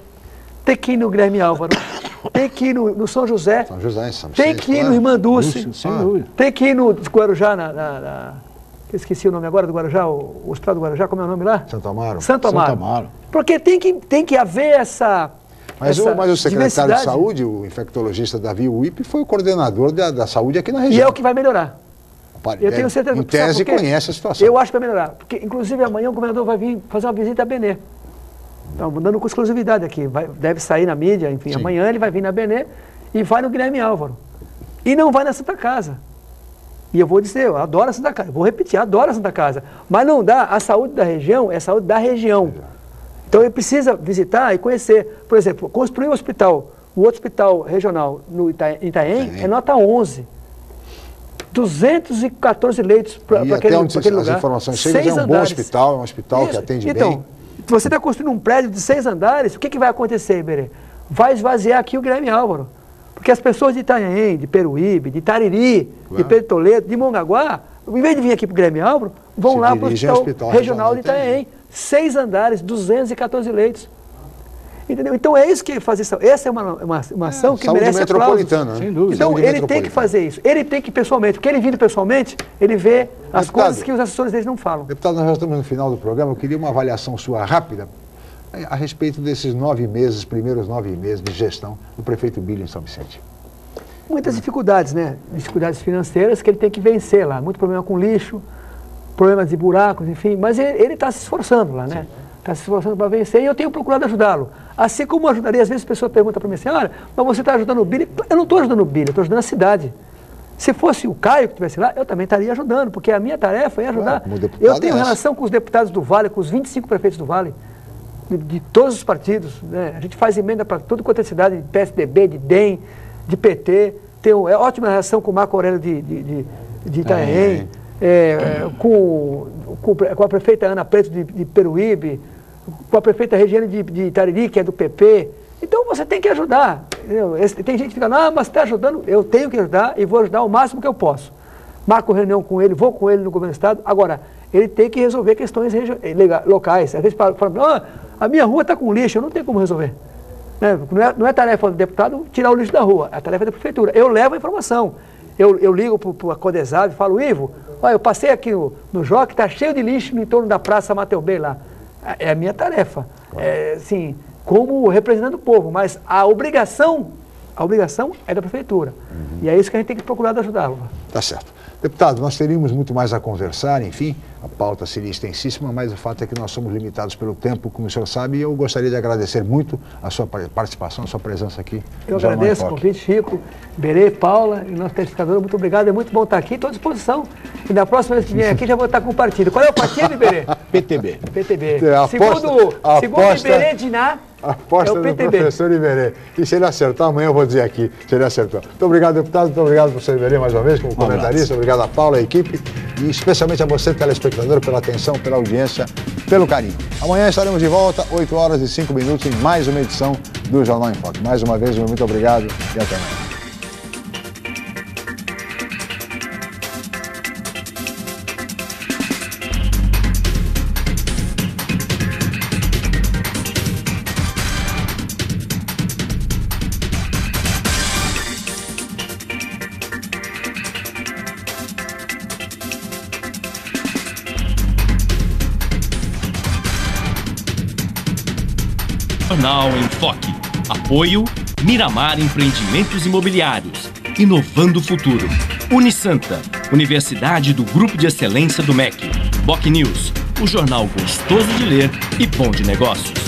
tem que ir no Guilherme Álvaro, tem que ir no São José, tem que ir no Irmã Dulce, tem que ir no Guarujá, eu esqueci o nome agora do Guarujá, o Hospital do Guarujá, como é o nome lá? Santo Amaro. Santo Amaro. Porque tem que haver essa... Mas o secretário de Saúde, o infectologista Davi Uip, foi o coordenador da saúde aqui na região. E é o que vai melhorar. Eu tenho certeza em tese conhece a situação. Eu acho que vai melhorar. Porque, inclusive, amanhã o governador vai vir fazer uma visita a Benê. Estão dando com exclusividade aqui. Deve sair na mídia, enfim. Sim. Amanhã ele vai vir na Benê e vai no Guilherme Álvaro. E não vai na Santa Casa. E eu vou dizer, eu adoro a Santa Casa. Vou repetir, adoro a Santa Casa. Mas não dá. A saúde da região é a saúde da região. Então ele precisa visitar e conhecer. Por exemplo, construir um hospital, o outro hospital regional no Itaém é nota 11. 214 leitos para aquele lugar. As informações chegam, é um bom hospital, é um hospital que atende bem. Então, se você está construindo um prédio de 6 andares, o que vai acontecer, Iberê? Vai esvaziar aqui o Guilherme Álvaro. Porque as pessoas de Itanhaém, de Peruíbe, de Tariri, de Pedro Toledo, de Mongaguá, em vez de vir aqui para o Guilherme Álvaro, vão lá para o hospital regional de Itanhaém. 6 andares, 214 leitos. Entendeu? Então é isso que faz isso. Essa é uma ação que merece aplausos. Sem dúvida. Então ele tem que fazer isso. Ele tem que pessoalmente, porque ele vindo pessoalmente, ele vê as coisas que os assessores deles não falam. Deputado, nós já estamos no final do programa. Eu queria uma avaliação sua rápida a respeito desses 9 meses, primeiros 9 meses de gestão do prefeito Bílio em São Vicente. Muitas dificuldades, né? Dificuldades financeiras que ele tem que vencer lá. Muito problema com lixo, problemas de buracos, enfim. Mas ele está se esforçando lá, né? Está se esforçando para vencer e eu tenho procurado ajudá-lo. Assim como ajudaria, às vezes a pessoa pergunta para mim assim, olha, mas você está ajudando o Bílio? Eu não estou ajudando o Bílio, eu estou ajudando a cidade. Se fosse o Caio que estivesse lá, eu também estaria ajudando, porque a minha tarefa é ajudar. Eu tenho relação com os deputados do Vale, com os 25 prefeitos do Vale, de todos os partidos, né? A gente faz emenda para tudo quanto é cidade, de PSDB, de DEM, de PT, tenho ótima relação com o Marco Aurélio de Itanhaém, com a prefeita Ana Preto de Peruíbe, com a prefeita Regiane de Itariri, que é do PP. Então você tem que ajudar. Entendeu? Tem gente que fica, mas você está ajudando, eu tenho que ajudar e vou ajudar o máximo que eu posso. Marco reunião com ele, vou com ele no governo do estado. Agora, ele tem que resolver questões locais. Às vezes falam, a minha rua está com lixo, eu não tenho como resolver. Não é tarefa do deputado tirar o lixo da rua, é tarefa da prefeitura. Eu levo a informação. Eu ligo para a Codesab e falo, Ivo, eu passei aqui no Joque, está cheio de lixo no entorno da Praça Mateu Bey lá. É a minha tarefa, assim, como representante do povo, mas a obrigação é da prefeitura. E é isso que a gente tem que procurar ajudá-lo. Tá certo. Deputado, nós teríamos muito mais a conversar, enfim, a pauta seria extensíssima, mas o fato é que nós somos limitados pelo tempo, como o senhor sabe, e eu gostaria de agradecer muito a sua participação, a sua presença aqui. Eu agradeço o convite, Chico, Berê, Paula e nosso telespectador, muito obrigado, é muito bom estar aqui, estou à disposição. E na próxima vez que vier aqui já vou estar com o partido. Qual é o partido, Berê? PTB. PTB. Segundo Iberê Diná, aposta do professor Iberê. E se ele acertar, amanhã eu vou dizer aqui se ele acertou. Muito obrigado, deputado. Muito obrigado, professor Iberê, mais uma vez, como comentarista. Obrigado a Paula, a equipe. E especialmente a você, telespectador, pela atenção, pela audiência, pelo carinho. Amanhã estaremos de volta, 8 horas e 5 minutos, em mais uma edição do Jornal em Foque. Mais uma vez, muito obrigado e até amanhã. Jornal em Foque. Apoio Miramar Empreendimentos Imobiliários. Inovando o futuro. Unisanta, Universidade do Grupo de Excelência do MEC. BocNews, o jornal gostoso de ler e bom de negócios.